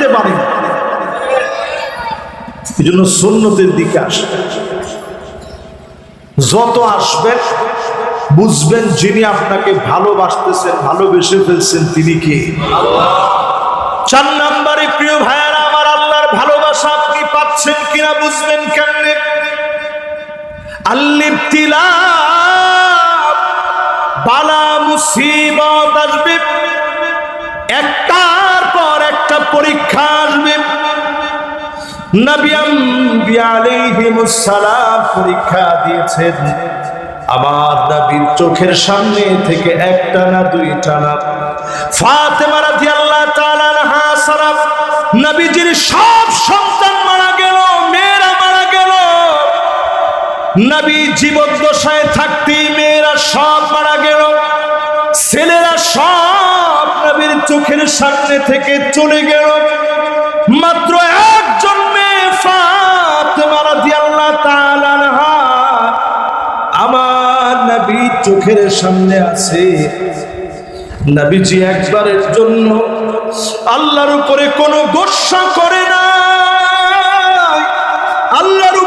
যেতে পারে। এই জন্য সুন্নতের দিকে আসবেন, যত আসবেন বুঝবেন যিনি আপনাকে ভালোবাসতেছেন, ভালোবেসে ফেলছেন তিনি কে? চার নম্বরে প্রিয় ভাইয়ারা আমার, আল্লাহর ভালোবাসা আপনি পাচ্ছেন কিনা বুঝবেন কেমনে? আল-ইবতিলা, বালা মুসিবত আসবে, একটার পর একটা পরীক্ষা আসবে। নবী আম্বিয়া আলাইহিমুস সালাম পরীক্ষা দিয়েছেন, আমার নবীর চোখের সামনে থেকে একটা না দুইটা না, ফাতেমা রাদিয়াল্লাহু তাআলা আনহা ছাড়া নবীজির সব সন্তান মারা গেল, মেয়েরা মারা গেল। নবী জীবদ্দশায় থাকতেই মেয়েরা সব মারা গেল, ছেলেরা সব নবীর চোখের সামনে থেকে চলে গেল। মাত্র একজন মেয়ে ফাতেমা রাদিয়াল্লাহু তাআলা আনহা আমার নবী চোখের সামনে আছে। নবীজি একবারের জন্য আল্লাহর উপরে কোনো গোসা করে না, আল্লাহর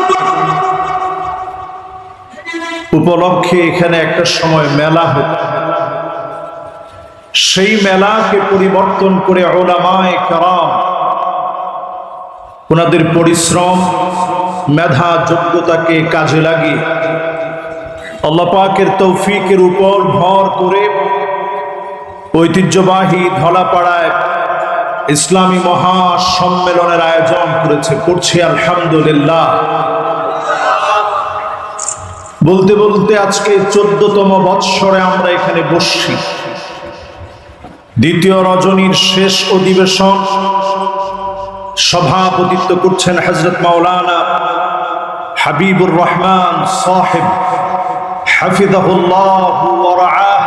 উপলক্ষে এখানে একটা সময় মেলা হতো। সেই মেলাকে পরিবর্তন করে উলামায়ে কেরাম ওনাদের পরিশ্রম, মেধা, যোগ্যতাকে কাজে লাগিয়ে আল্লাহ পাকের তৌফিকের উপর ভর করে ঐতিহ্যবাহী ধলাপাড়ায় ইসলামী মহাসম্মেলনের আয়োজন করেছে। পড়ছি আলহামদুলিল্লাহ। বলতে বলতে আজকে 14তম বৎসরে আমরা এখানে বসছি। দ্বিতীয় রজনীর শেষ অধিবেশন, সভাপতিত্ব করছেন হযরত মাওলানা হাবিবুর রহমান সাহেব হাফিজাহুল্লাহ ওয়া রাআহ।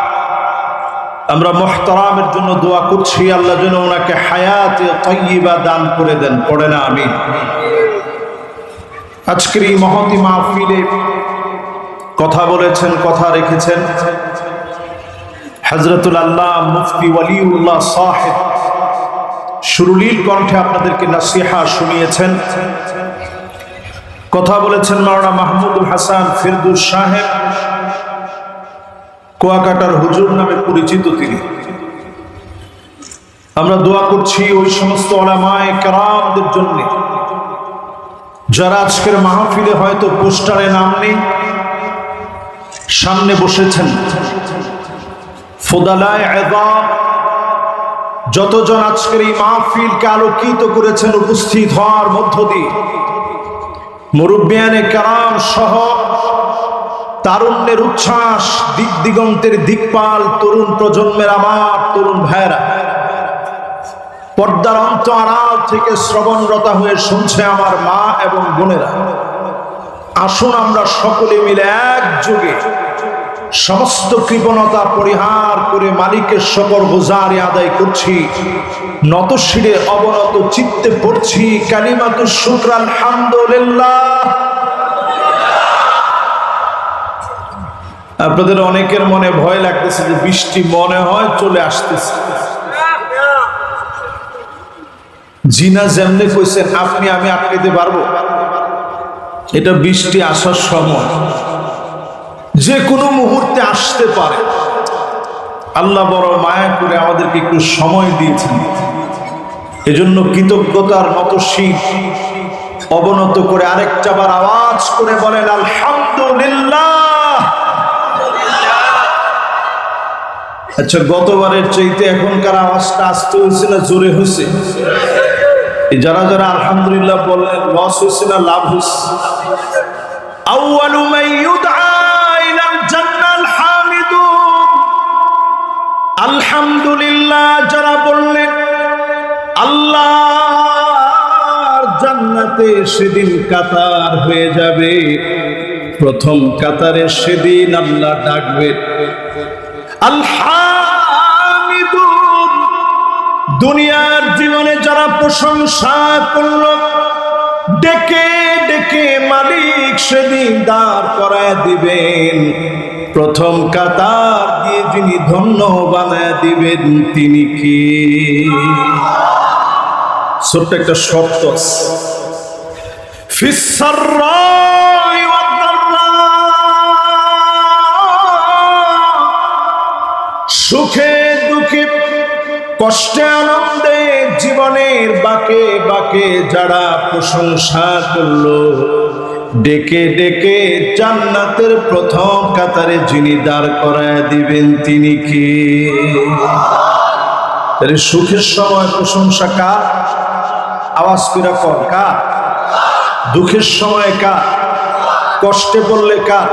আমরা মুহতারামের জন্য দোয়া করছি, আল্লাহ যেন ওনাকে হায়াতে তাইয়্যিবা দান করে দেন। পড়ে না আমিন। আজকের এই মহতী মাহফিলে কথা বলেছেন, কথা রেখেছেন হযরতুল আল্লাহ মুফতি ওয়ালিউল্লাহ সাহেব। সুরলীল কণ্ঠে আপনাদেরকে নসিহা শুনিয়েছেন। কথা বলেছেন মাওলানা মাহমুদুল হাসান ফিরদৌস সাহেব, কুয়াকাটার হুজুর নামে পরিচিত তিনি। আমরা দোয়া করছি ওই সমস্ত উলামায়ে কেরামদের জন্য যারা আজকের মাহফিলে হয়তো পোস্টারে নাম নেই, সামনে বসেছেন। ফুদালায়ে ইযাম যতজন আজকের এই মাহফিলকে আলোকিত করেছেন উপস্থিত হওয়ার মধ্য দিয়ে, মুরব্বিয়ানে কেরাম সহ তারুণ্যের উচ্ছ্বাস, দিক দিগন্তের দিকপাল তরুণ প্রজন্মের আমার তরুণ ভাইরা, পর্দার অন্তরাল থেকে শ্রবণরতা হয়ে শুনছে আমার মা এবং বোনেরা, আসুন আমরা সকলে মিলে একযোগে সমস্ত কৃপণতা পরিহার করে মালিকের শকর গুজারি আদায় করছি। নতশিরে অবনত চিত্তে পড়ছি কালিমাতুশ শুকর আলহামদুলিল্লাহ। আপনাদের অনেকের মনে ভয় লাগতেছে যে বৃষ্টি মনে হয় চলে আসতেছে। জিনা যেমনি কইছেন আপনি আমি আটকাইতে পারবো? এটা বৃষ্টি আসার সময়, যে কোনো মুহূর্তে আসতে পারে। আল্লাহ বড় মায়া করে আমাদেরকে একটু সময় দিয়েছেন, এজন্য কৃতজ্ঞতার নতশির অবনত করে আরেকটা বার আওয়াজ করে বলেন আলহামদুলিল্লাহ। আচ্ছা, গতবারের চাইতে এখনকার আওয়াজটা আসতে হয়েছে না জোরে হয়েছে? যারা যারা আলহামদুলিল্লাহ বললেন লস হয়েছে না লাভ হয়েছে? আউয়ালু মান ইউদআ ইলাল জান্নাল হামিদুন। আলহামদুলিল্লাহ যারা বললেন আল্লাহর জান্নাতে সেদিন কাতার হয়ে যাবে, প্রথম কাতারে সেদিন আল্লাহ ডাকবেন আলহামিদুন। দুনিয়ার জীবনে যারা প্রশংসা করল, ডেকে ডেকে মালিক সেদিন দাঁড় করায় দিবেন, প্রথম কাতার দিয়ে যিনি ধন্য বানায় দিবেন তিনি কি? ছোট্ট একটা শর্ত আছে, ফিস সাররাই ওয়াদ দাররা, সুখে দুঃখে কষ্টে আনন্দে জীবনের বাঁকে বাঁকে যারা প্রশংসা করলো, ডেকে ডেকে জান্নাতের প্রথম কাতারে যিনি দাঁড় করায় দিবেন তিনি কে? তাহলে সুখের সময় প্রশংসা কার? আওয়াজ করে কর, কার? দুঃখের সময় কার? কষ্টে পড়লে কার?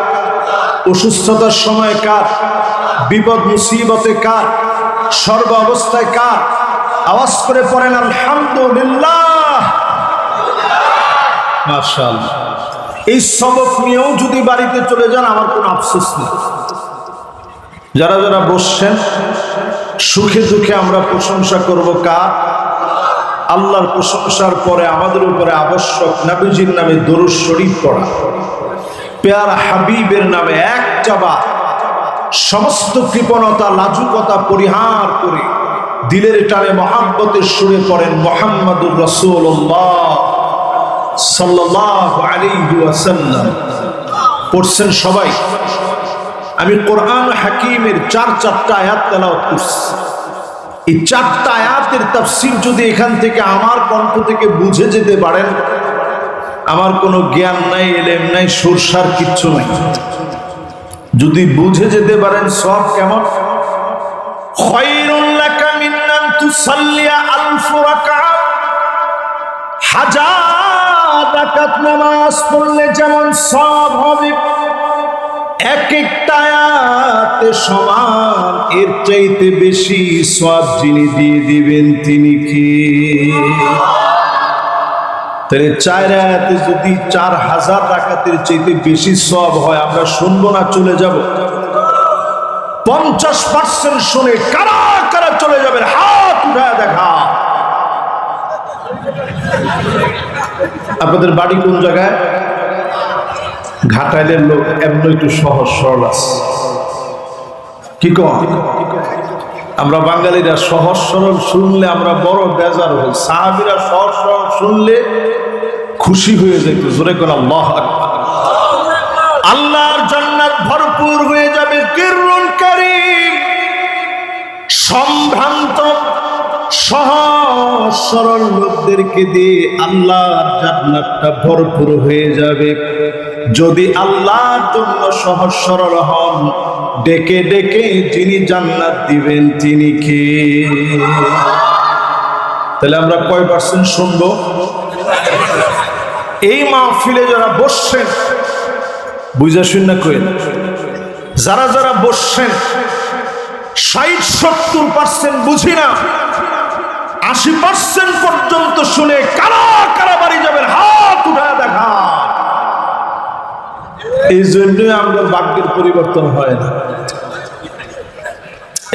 অসুস্থতার সময় কার? বিপদ মুসিবতে কার? সর্ব অবস্থায় কার? আওয়াজ করে পড়েন আলহামদুলিল্লাহ। মাশাআল্লাহ। এই সবক নিয়েও যদি বাড়িতে চলে যান আমার কোনো আফসোস নেই। যারা যারা বসছেন, সুখে দুঃখে আমরা প্রশংসা করব কার? আল্লাহর প্রশংসার পরে আমাদের উপরে আবশ্যক নবীজির নামে দরুদ শরীফ পড়া, পেয়ারা হাবিবের নামে একটা বার সমস্ত কৃপণতা লাজুকতা পরিহার করে দিলের টানে মহাব্বতের সুরে পড়েন মুহাম্মাদুর রাসূলুল্লাহ সাল্লাল্লাহু আলাইহি ওয়াসাল্লাম। পড়ছেন সবাই? আমি কোরআন হাকিমের চারটা আয়াত তেলাওয়াত করছি। এই চারটা আয়াতের তাফসীর যদি এখান থেকে আমার কণ্ঠ থেকে বুঝে যেতে পারেন, আমার কোনো জ্ঞান নাই, এলেম নাই, সুরসার কিচ্ছু নাই, যদি বুঝে যেতে পারেন সব কেমন? খায়রুল লাকা মিন আন তুসাল্লিয়া আলফ রাকাত, হাজার রাকাত নামাজ পড়লে যেমন সওয়াব হবে, এক একটা আয়াতে সমান, এর চাইতে বেশি সওয়াব যিনি দিয়ে দিবেন তিনি কে? তাহলে 4 আয়াতে যদি 4000 রাকাতের চাইতে বেশি সওয়াব হয়, আমরা শুনবো না চলে যাব? 50% শুনে কারা কারা চলে যাবেন হাত উঠায় দেখা। আপনাদের বাড়ি কোন জায়গায়? ঘাটাইলের লোক এমন একটু সহজ সরল আছে, কি কম? আমরা বাঙালিরা সহজ সরল শুনলে আমরা বড় বেজার হই, সাহাবীরা সহজ সরল শুনলে খুশি হয়ে যেত। জোরে করে আল্লাহু আকবার। আল্লাহর জান্নাত ভরপুর হয়ে যাবে। কিরুন কারীম, সম্ভ্রান্ত সহজ সরল লোকদেরকে দিয়ে আল্লাহর জান্নাতটা ভরপুর হয়ে যাবে। যদি আল্লাহর জন্য সহজ সরল হন, ডেকে ডেকে যিনি জান্নাত দিবেন তিনি কে? তাহলে আমরা কয় পার্সেন্ট শুনবো? এই মাহফিলে যারা বসছেন বুঝা শুন কই, যারা যারা বসছেন 60-70% বুঝি না, 80% পর্যন্ত শুনে কারা কারা বাড়ি যাবেন হাত উঠায় দেখা। এই জন্যই আমাদের ভাগ্যের পরিবর্তন হয় না।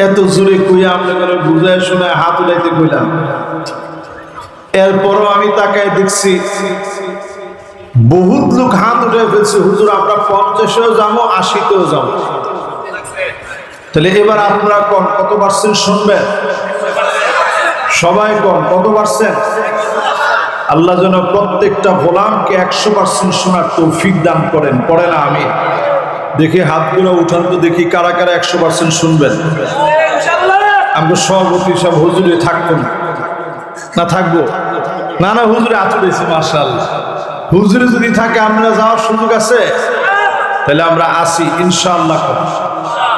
এত জোরে কইয়া আমরা করে বুঝায় শোনায় হাত উঠাইতে কইলাম, এরপরও আমি তাকায় দেখছি বহুত লোক হাত উঠে ফেলছে, হুজুর আমরা 50-এও যাবো, 80-তেও যাবো। তাহলে এবার আপনারা কোন কত পার্সেন্ট শুনবেন? সবাই কোন কত পার্সেন্ট? আল্লাহ যেন প্রত্যেকটা গোলামকে 100% শোনার তৌফিক দান করেন। পড়ে না আমি দেখি হাতগুলো উঠান তো দেখি কারা কারা 100% শুনবেন। আমরা সভাপতি সব হুজুরে থাকবো না থাকবো? না না, হুজুরে হাত উঠেছি, মাশাআল্লাহ। হুজুরে যদি থাকে আমরা যাওয়ার সুযোগ আছে, তাহলে আমরা আসি ইনশাআল্লাহ।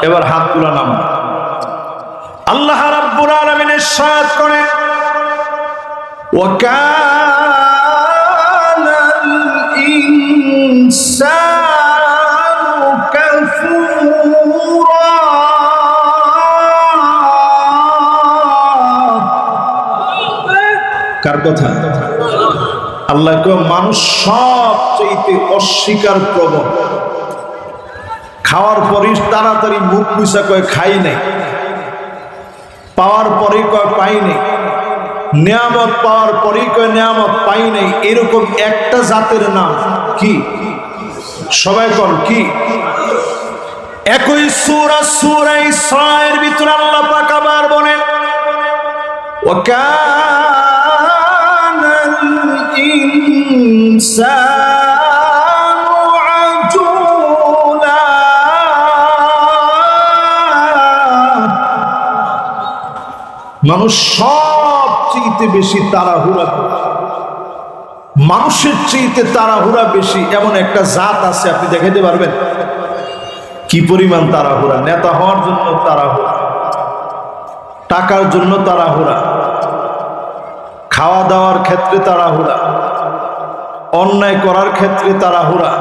এবার হাতগুলো নামান। আল্লাহ রাব্বুল আলামিন ইরশাদ করেন, ওয়াকানাল ইনসানু কাফুরা। কার কথা? আল্লাহ কয় মানুষ সবচেয়ে অস্বীকার প্রবণ। খাওয়ার পরই তাড়াতাড়ি মুখ মুছা কয় খাই নাই, পাওয়ার পরে কয় পাই নাই, নিয়ামত পাওয়ার পরে কয় নিয়ামত পাই নাই। এরকম একটা জাতের নাম কি? সবাই কর কি? একই সূরা সূরা ইসরার ভিতরে আল্লাহ পাক আবার বলেন, ওয়াকানাল আজুলা। মানুষ সবচেয়ে বেশি তাড়াহুড়া করে, মানুষের চেয়ে তাড়াহুড়া বেশি এমন একটা জাত আছে, আপনি দেখাইতে পারবেন কি পরিমাণ তাড়াহুড়া? নেতা হওয়ার জন্য তাড়াহুড়া, টাকার জন্য তাড়াহুড়া, খাওয়া দাওয়ার ক্ষেত্রে তাড়াহুড়া, অন্যায় করার ক্ষেত্রে তাড়াহুড়া,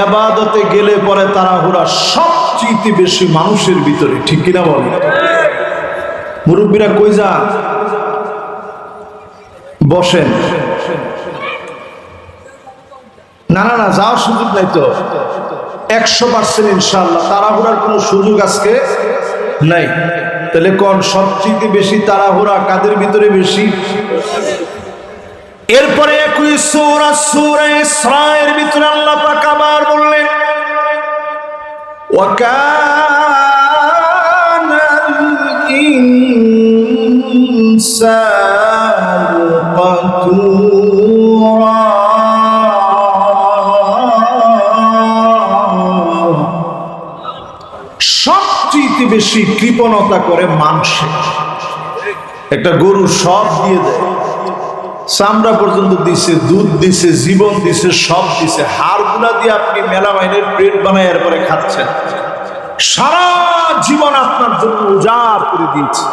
ইবাদতে গেলে পরে তাড়াহুড়া সবচেয়ে বেশি মানুষের ভিতরে, ঠিক কিনা বলেন? মুরব্বীরা কই যান? বসেন। না না না, যাওয়ার সুযোগ নাই তো। 100% ইনশাআল্লাহ তাড়াহুড়ার কোনো সুযোগ আজকে নাই। তাহলে কোন সবচেয়ে বেশি তাড়াহুড়া কাদের ভিতরে বেশি? এরপরে একই সূরা সূরা ইসরার ভিতরে আল্লাহ পাক আবার বললেন, ওয়াকানাল ইনসানু কাতুরা। সবচেয়ে বেশি কৃপণতা করে মানুষে। একটা গরু সব দিয়ে দেয়, চামড়া পর্যন্ত দিছে, দুধ দিছে, জীবন দিছে, সব দিছে, হাড়গুলা দিয়ে আপনি মেলা মাইনের প্লেট বানায় এরপরে খাচ্ছেন। সারা জীবন আপনার জন্য উজাড় করে দিয়েছে।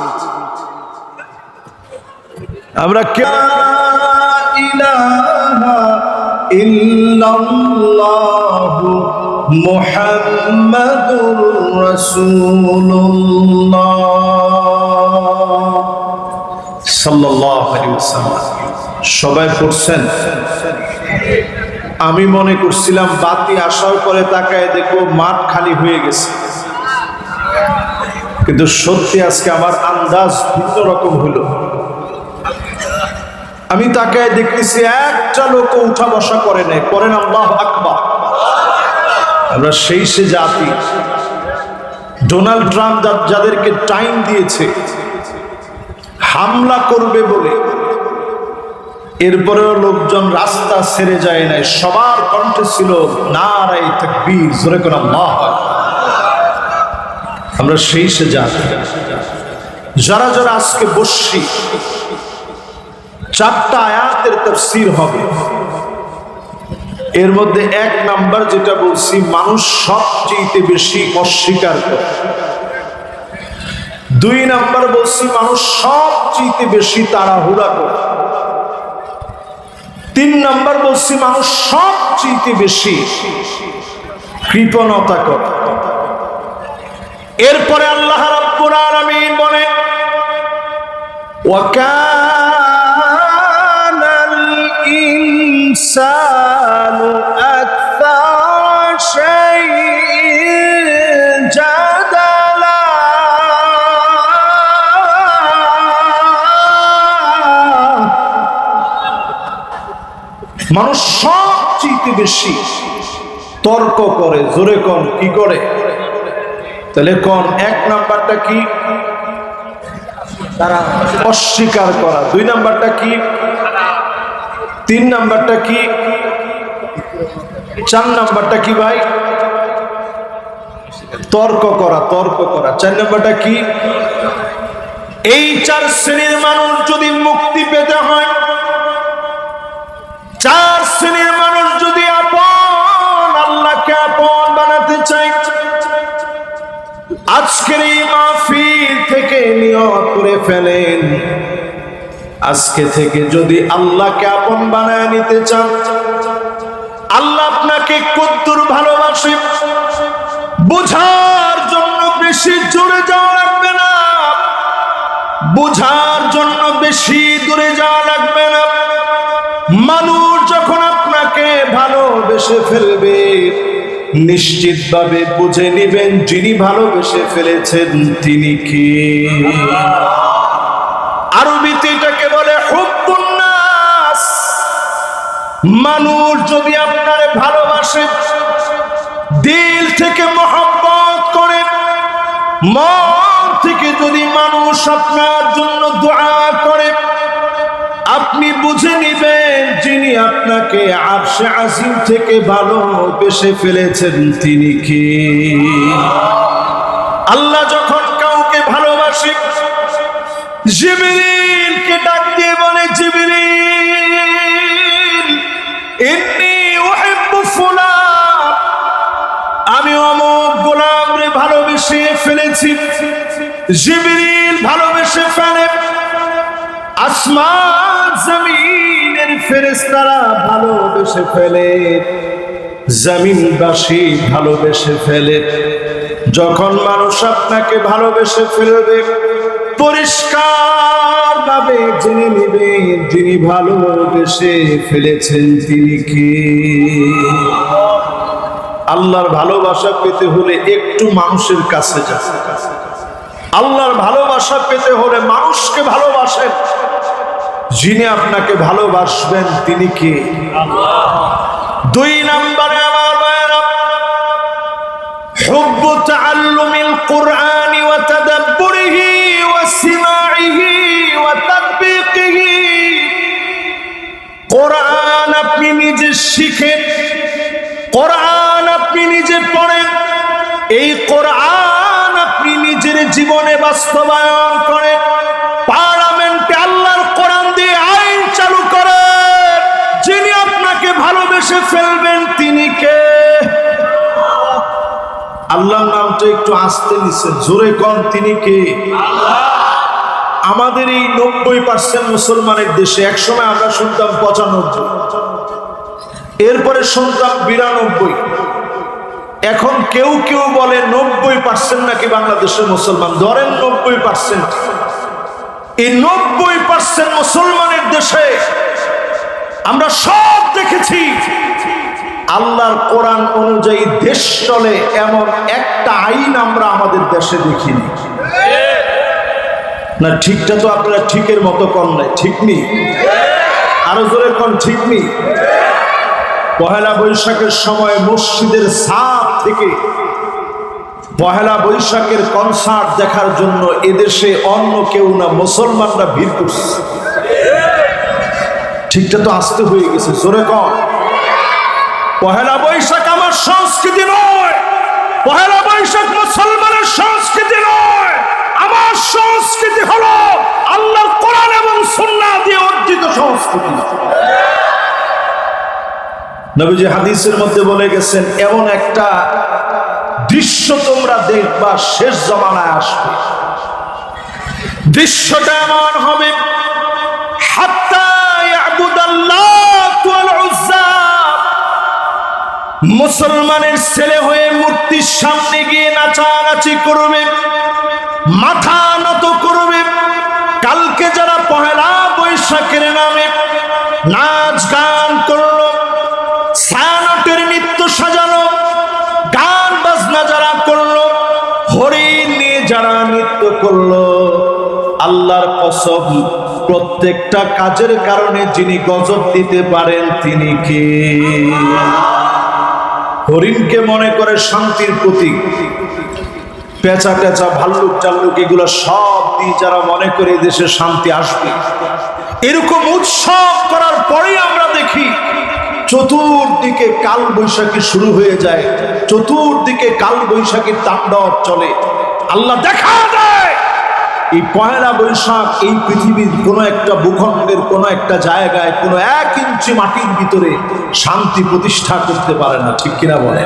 আমরা ইলাহা ইল্লাল্লাহু মুহাম্মাদুর রাসূলুল্লাহ সাল্লাল্লাহু আলাইহি ওয়াসাল্লাম সবাই পড়ছেন? আমি মনে করছিলাম বাতি আসার পরে তাকায় দেখবো মাঠ খালি হয়ে গেছে, কিন্তু সত্যি আজকে আমার আন্দাজ ভিন্ন রকম হলো। আমি তাকায় দেখতেছি একটা লোক উঠা বসা করে নাই, করেন আল্লাহু আকবার। আমরা সেই সে জাতি, ডোনাল্ড ট্রাম্প যাদেরকে টাইম দিয়েছে হামলা করবে বলে, এরপরেও লোকজন রাস্তা ছেড়ে যায় নাই, সবার কণ্ঠে ছিল নারায়ে তাকবীর, জোরে করে আল্লাহু আকবার। আমরা সেই সে জাতি যারা যারা আজকে বসছি, 4টা আয়াতের তাফসীর হবে। এর মধ্যে 1 নাম্বার যেটা বলছি, মানুষ সবচেয়ে বেশি অস্বীকার করে। 2 নাম্বার বলছি মানুষ সবচেয়ে বেশি তাড়াহুড়া করে। 3 নাম্বার বলছি মানুষ সবচেয়ে বেশি কৃপণতা করে। এরপরে আল্লাহ রাব্বুল আলামিন বলেন, ওয়াকানাল ইনসানু আকসারা শাইইন জাদালা। মানুষ সবচেয়ে বেশি তর্ক করে, জোরে কোন কি করে? তাহলে কোন 1 নাম্বারটা কি? অস্বীকার করা। 2 নাম্বারটা কি? 3 নাম্বারটা কি? 4 নাম্বারটা কি ভাই? তর্ক করা, তর্ক করা। 4 নাম্বারটা কি? এই 4 শ্রেণীর মানুষ যদি মুক্তি পেতে হয়, 4 শ্রেণীর মানুষ যদি আপন আল্লাহকে আপন বানাতে চায়, আজকের এই মাহফিল থেকে নিয়ত করে ফেলেন, আজকে থেকে যদি আল্লাহকে আপন বানায় নিতে চান, আল্লাহ আপনাকে কদ্দুর ভালোবাসে বোঝার জন্য বেশি জোরে যাওয়া লাগবে না, বোঝার জন্য বেশি দূরে যাওয়া লাগবে না। মানুষ যখন আপনাকে ভালোবেসে ফেলবে, নিশ্চিতভাবে বুঝে নিবেন যিনি ভালোবেসে ফেলেছেন তিনি কে। আরবিতে এটাকে বলে হুব্বুন নাস। মানুষ যদি আপনারে ভালোবাসে, দিল থেকে মহব্বত করে, মন থেকে যদি মানুষ আপনার জন্য দোয়া করে, আপনি আপনি বুঝে নিবেন যিনি আপনাকে আরশে আজিম থেকে ভালোবেসে ফেলেছেন তিনি কে। আল্লাহ যখন কাউকে ভালোবাসে জিবরিলকে ডাক দিয়ে বলে, জিবরিল ইন্নী উহিব্বু ফুলান, আমি অমুক গোলামরে ভালোবেসে ফেলেছি। জিবরিল ভালোবেসে ফেলে, আসমান জমিনের ফেরেশতারা ভালোবেসে ফেলে, জমিনবাসী ভালোবেসে ফেলে। যখন মানুষ আপনাকে ভালোবেসে ফেলবে পরিষ্কার ভাবে জেনে নেবেন যিনি ভালোবেসে ফেলেছেন তিনি কে। আল্লাহর ভালোবাসা পেতে হলে একটু মানুষের কাছে যান। আল্লাহর ভালোবাসা পেতে হলে মানুষকে ভালোবাসেন। যিনি আপনাকে ভালোবাসবেন তিনি কে? দুই নম্বরে আমার ভাইরা, হুব্বু তাআল্লুমিল কুরআনি ওয়া তাদাব্বুরিহি ওয়া সিমাইহি ওয়া তাতবিকিহি। কোরআন আপনি নিজে শিখেন, কোরআন আপনি নিজে পড়েন, এই কোরআন আপনি নিজের জীবনে বাস্তবায়ন করেন, পার্লামেন্টে আল্লাহর কোরআন দিয়ে আইন চালু করেন। যিনি আপনাকে ভালোবেসে ফেলবেন তিনি কে? আল্লাহর নামটা একটু আস্তে নিছেন, জোরে কোন তিনি কে? আমাদের এই 90% মুসলমানের দেশে একসময় আমরা শুনতাম 95, এরপরে শুনতাম 92, এখন কেউ কেউ বলে 90% নাকি বাংলাদেশের মুসলমান। ধরেন 90%। এই 90% মুসলমানের দেশে আমরা সব দেখেছি আল্লাহর কোরআন অনুযায়ী দেশ চলে এমন একটা আইন আমরা আমাদের দেশে দেখিনি। না ঠিকটা তো আপনারা ঠিকের মতো কম নাই, ঠিক নেই? আরো জোরে কোন ঠিক নেই? পহেলা বৈশাখের সময় মসজিদের ছাদ থেকে পহেলা বৈশাখের কনসার্ট দেখার জন্য এদেশে অন্য কেউ না মুসলমানরা ভিড় করছে। ঠিকটা তো আসতে হয়ে গেছে, জোরে কম। পহেলা বৈশাখ আমার সংস্কৃতি নয়, পহেলা বৈশাখ মুসলমানের সংস্কৃতি নয়। আমার সংস্কৃতি হলো আল্লাহর কোরআন এবং সুন্নাহ দিয়ে অর্জিত সংস্কৃতি। নবীজি হাদিসের মধ্যে বলে গেছেন, এমন একটা দৃশ্য তোমরা দেখবা শেষ জামানায় আসবে। দৃশ্যটা এমন হবে, হাত্তা ইয়াবুদাল্লাহ ওয়াল উজ্জা, মুসলমানের ছেলে হয়ে মূর্তির সামনে গিয়ে নাচানাচি করবে, মাথা নত করবে। কালকে যারা পহেলা বৈশাখের নামে নাচ গান করলো, ছায়ানটের নৃত্য সাজানো, গান বাজনা যারা করলো, হরিণ নিয়ে যারা নৃত্য করলো, আল্লাহর কসম প্রত্যেকটা কাজের কারণে যিনি গজব দিতে পারেন তিনি কে? হরিণকে মনে করে শান্তির প্রতীক, পেঁচা টেচা ভাল্লুক টাল্লুক এগুলো সব দিয়ে যারা মনে করে দেশে শান্তি আসবে, এরকম উৎসব করার পরেই আমরা দেখি চতুর্দিকে কাল বৈশাখী শুরু হয়ে যায়, চতুর্দিকে কাল বৈশাখীর তাণ্ডব চলে। আল্লাহ দেখা দেয় এই পহেলা বৈশাখ এই পৃথিবীর কোন একটা ভূখণ্ডের কোন একটা জায়গায় কোন 1 ইঞ্চি মাটির ভিতরে শান্তি প্রতিষ্ঠা করতে পারে না, ঠিক কিনা বলে?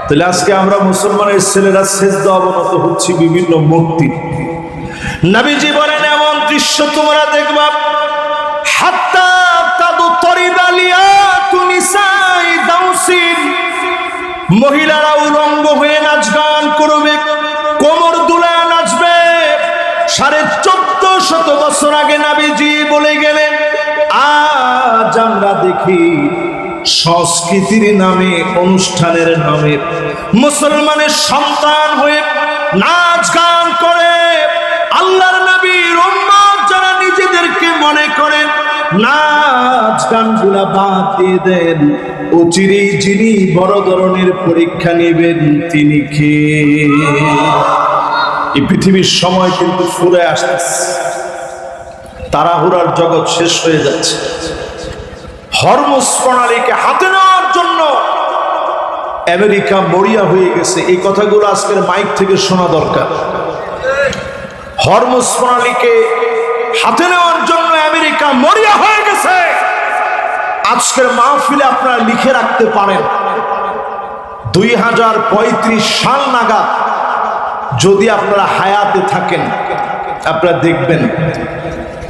তাহলে আজকে আমরা মুসলমানের ছেলেরা সেজদা অবনত হচ্ছি বিভিন্ন মূর্তি। নবীজি বলেন এমন দৃশ্য তোমরা দেখবা, হাত্তা তাদু তরিবালিয়াতু নিসাই দাউসিন, মহিলারা উলঙ্গ হয়ে নাচ গান করবে, কোমর দুলায় নাচবে। 1450 বছর আগে নবীজি বলে গেলেন, আজ আমরা দেখি সংস্কৃতির নামে, অনুষ্ঠানের নামে মুসলমানের সন্তান হয়ে নাচ গান করে। আল্লাহর নবীর উম্মত যারা নিজেদেরকে মনে করেন, নাচ গানগুলা বাদ দিয়ে দেন। অচিরেই যিনি বড় ধরনের পরীক্ষা নেবেন তিনি কে? এই পৃথিবীর সময় কিন্তু ফুরে আসতেছে। তাড়াহুড়ার জগৎ শেষ হয়ে যাচ্ছে। হরমুজ প্রণালীকে হাতে নেওয়ার জন্য আমেরিকা মরিয়া হয়ে গেছে। এই কথাগুলো আজকের মাইক থেকে শোনা দরকার। হরমুজ প্রণালীকে হাতে নেওয়ার জন্য আমেরিকা মরিয়া হয়ে গেছে। আজকের মাহফিলে আপনারা লিখে রাখতে পারেন 2035 সাল নাগাদ যদি আপনারা হায়াতে থাকেন, আপনারা দেখবেন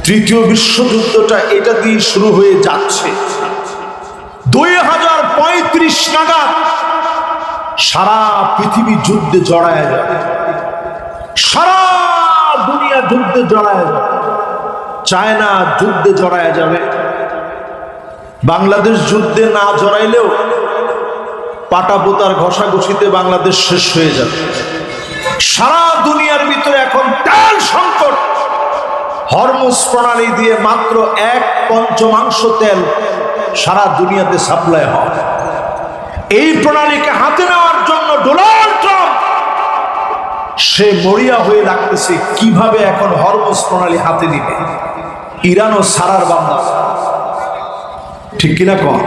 তৃতীয় বিশ্বযুদ্ধটা এটা দিয়ে শুরু হয়ে যাচ্ছে। 2035 নাগাদ সারা পৃথিবী যুদ্ধে জড়ায় যাবে, সারা দুনিয়া যুদ্ধে জড়ায় যাবে, চায়না যুদ্ধে জড়ায় যাবে। বাংলাদেশ যুদ্ধে না জড়াইলেও পাটাপোতার ঘষাঘষিতে বাংলাদেশ শেষ হয়ে যাবে। সারা দুনিয়ার ভিতরে এখন তেল সংকট। হরমুজ প্রণালী দিয়ে মাত্র 1/5 তেল সারা দুনিয়াতে সাপ্লাই হয়। এই প্রণালীকে হাতে নেওয়ার জন্য ডোনাল্ড ট্রাম্প সে মরিয়া হয়ে লাগতেছে কিভাবে এখন হরমুজ প্রণালী হাতে নিবে। ইরানও সারার বান্দা, ঠিক কিনা কম?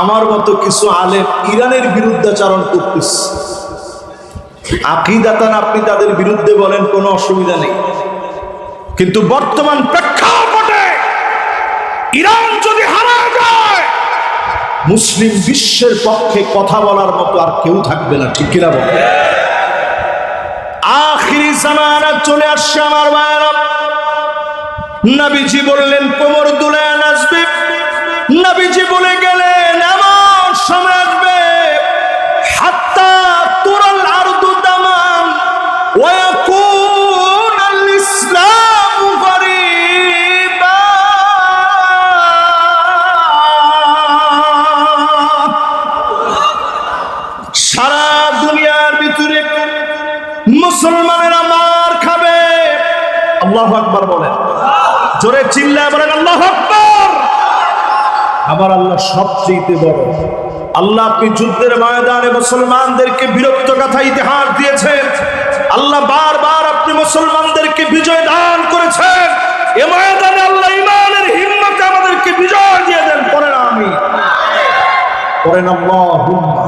আমার মতো কিছু আলেম ইরানের বিরুদ্ধাচারণ করতেছে। আকীদাতান আপনি তাদের বিরুদ্ধে বলেন, কোনো অসুবিধা নেই, কিন্তু বর্তমান প্রেক্ষাপটে ইরান যদি হারা যায় মুসলিম বিশ্বের পক্ষে কথা বলার মতো আর কেউ থাকবে না, ঠিক কিনা বলেন? আখিরি জামানা চলে আসছে আমার ভাইয়েরা। নবীজি বললেন কোমর দুলায় নাচবে। নবীজি বলে গেলেন এমন সময় আসবে হাত্তা তুরাল আরদু দামান ওয়া ইয়াকুনাল ইসলামু গরীবা। সারা দুনিয়ার ভিতরে মুসলমানেরা মার খাবে। আল্লাহু আকবার বলেন, জোরে চিল্লায় বলেন আল্লাহু আকবার। আমার আল্লাহ সবচেয়ে বড়। আল্লাহ আপনি যুদ্ধের ময়দানে মুসলমানদেরকে বীরত্ব গাথা ইতিহাস দিয়েছেন। আল্লাহ বারবার আপনি মুসলমানদেরকে বিজয় দান করেছেন। এ ময়দানে আল্লাহ ঈমানের হিম্মতে আমাদেরকে বিজয় দিয়ে দেন। পড়েন আমিন, পড়েন আল্লাহুম্মা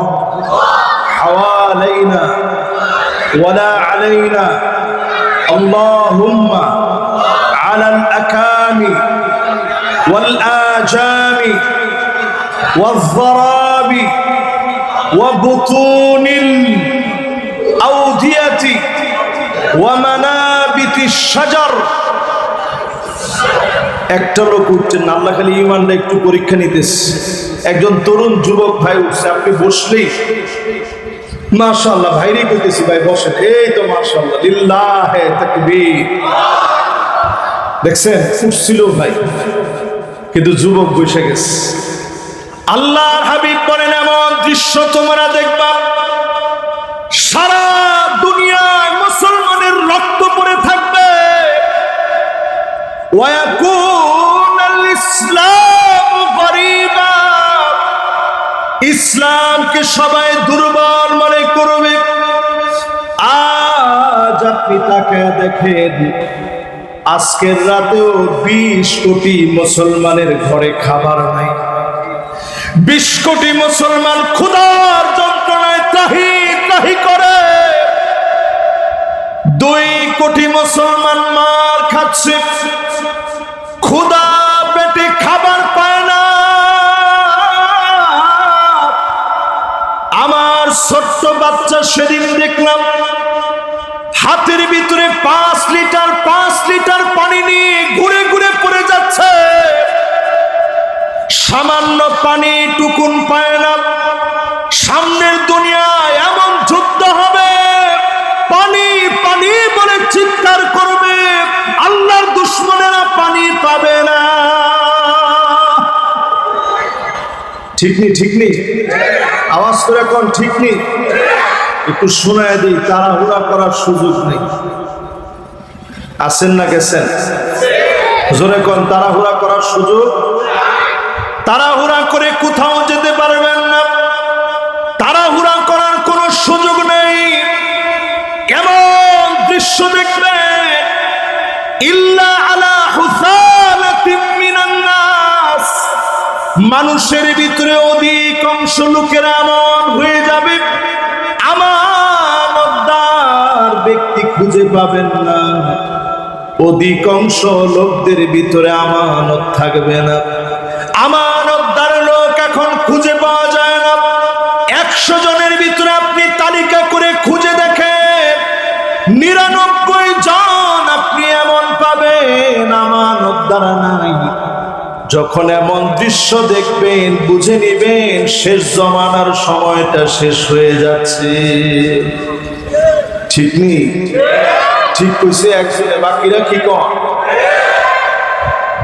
হাওয়ালাইনা ওয়ালা আলাইনা আল্লাহুম্মা আলাল আকামি ওয়াল আজামি والضراب وبطون الأودية ومنابت الشجر। একটা লোক উঠছেন, আল্লাহ খালি ইমানটা একটু পরীক্ষা নিতেছে। একজন তরুণ যুবক ভাই উঠছে, আপনি বসলেই মাশাআল্লাহ ভাইরে কইতেছি ভাই বসেন। এই তো মাশাআল্লাহ লিল্লাহে তাকবীর। দেখছেন উঠছিল ভাই, কিন্তু যুবক বসে গেছে। আল্লাহর হাবিব বলেন এমন দৃশ্য তোমরা দেখবা সারা দুনিয়ায় মুসলমানের রক্ত পড়ে থাকবে। ওয়ায়াকুনাল ইসলামু গরীবা, ইসলামকে সবাই দুর্বল মনে করবে। আজ আপনি তাকায় দেখেন আজকের রাতেও 20 কোটি মুসলমানের ঘরে খাবার নাই। 20 কোটি মুসলমান ক্ষুধার যন্ত্রণায় ত্রাহি ত্রাহি করে। 2 কোটি মুসলমান মার খাচ্ছে, ক্ষুধা পেটে খাবার পায় না। আমার ছোট্ট বাচ্চা সেদিন দেখলাম হাতের ভিতরে 5 লিটার পানি নিয়ে ঘুরে ঘুরে পড়ে যাচ্ছে। সামান্য পানি টুকুন পায় না। সামনের দুনিয়ায় এমন যুদ্ধ হবে, পানি পানি বলে চিৎকার করবে, আল্লাহর দুশমনেরা পানি পাবে না। ঠিক নেই, ঠিক নেই? আওয়াজ করে কোন ঠিক নেই? একটু শোনায় দিই, তাড়াহুড়া করার সুযোগ নেই। আছেন না গেছেন? জোরে কোন তাড়াহুড়া করার সুযোগ? তাড়াহুড়া করে কোথাও যেতে পারবেন না, তাড়াহুড়া করার কোনো সুযোগ নেই। কেমন দৃশ্য দেখবেন, ইল্লা আলা মানুষের ভিতরে অধিকাংশ লোকেরা এমন হয়ে যাবে, আমানতদার ব্যক্তি খুঁজে পাবেন না। অধিকাংশ লোকদের ভিতরে আমানত থাকবে না। আমানতদার লোক এখন খুঁজে পাওয়া যায় না। 100 জনের ভিতরে আপনি তালিকা করে খুঁজে দেখেন, 99 জন আপনি এমন পাবেন আমানতদার নাই। যখন এমন দৃশ্য দেখবেন বুঝে নিবেন শেষ জমানার সময়টা শেষ হয়ে যাচ্ছে। ঠিক নেই? ঠিক কইছে একজনে, বাকিরা কি কন?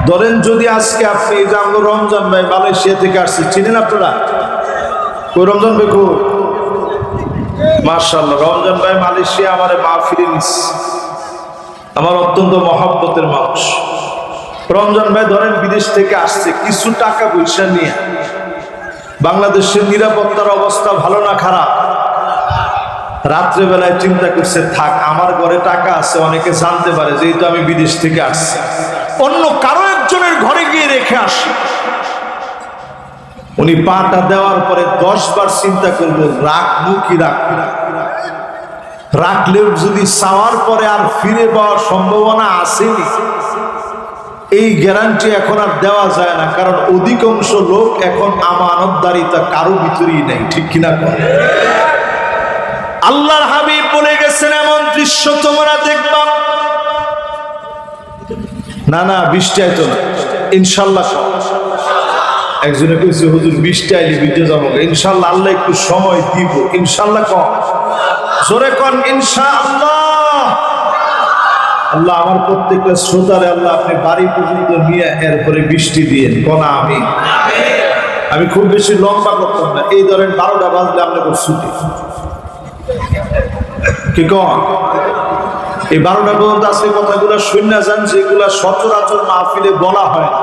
ধরেন যদি আজকে আপনি জানলো রমজান ভাই মালয়েশিয়া থেকে আসছে, চিনেন আপনারা? কই রমজান ভাই কই? মাশাআল্লাহ, রমজান ভাই মালয়েশিয়া আমারে মাহফিলে নিছে, আমার অত্যন্ত মহব্বতের মানুষ। রমজান ভাই ধরেন বিদেশ থেকে আসছে কিছু টাকা পয়সা নিয়ে। বাংলাদেশের নিরাপত্তার অবস্থা ভালো না খারাপ? রাত্রে বেলায় চিন্তা করছে, থাক আমার ঘরে টাকা আছে, অনেকে জানতে পারে যেহেতু আমি বিদেশ থেকে আসছি, অন্য কারো একজনের ঘরে গিয়ে রেখে আসি। উনি পাটা দেওয়ার পরে 10 বার চিন্তা করবে রাখবো কি রাখবো না। রাখলেও যদি চাওয়ার পরে আর ফিরে পাওয়ার সম্ভাবনা আসেনি, এই গ্যারান্টি এখন আর দেওয়া যায় না, কারণ অধিকাংশ লোক এখন আমানতদারিতা কারো ভিতরেই নেই। ঠিক কিনা? আল্লাহর হাবিব বলে গেছেন এমন দৃশ্য তোমরা দেখবা না। না বৃষ্টি আইতো না ইনশাল্লাহ। একজনে কইছে হুজুর বৃষ্টি আইলে ভিজে যাবো। ইনশাল্লাহ, আল্লাহ একটু সময় দিব ইনশাল্লাহ। কম জোরে কন ইনশাআল্লাহ। আল্লাহ আমার প্রত্যেকটা শ্রোতারে আল্লাহ আপনি বাড়ি পর্যন্ত নিয়ে এরপরে বৃষ্টি দিয়েন। কোনা আমি খুব বেশি লম্বা করতাম না, এই ধরেন 12টা বাজলে আপনাদের ছুটি। কি কন? এই 12টা পর্যন্ত আজকে কথাগুলো শুনে যান, যেগুলা সচরাচর মাহফিলে বলা হয় না,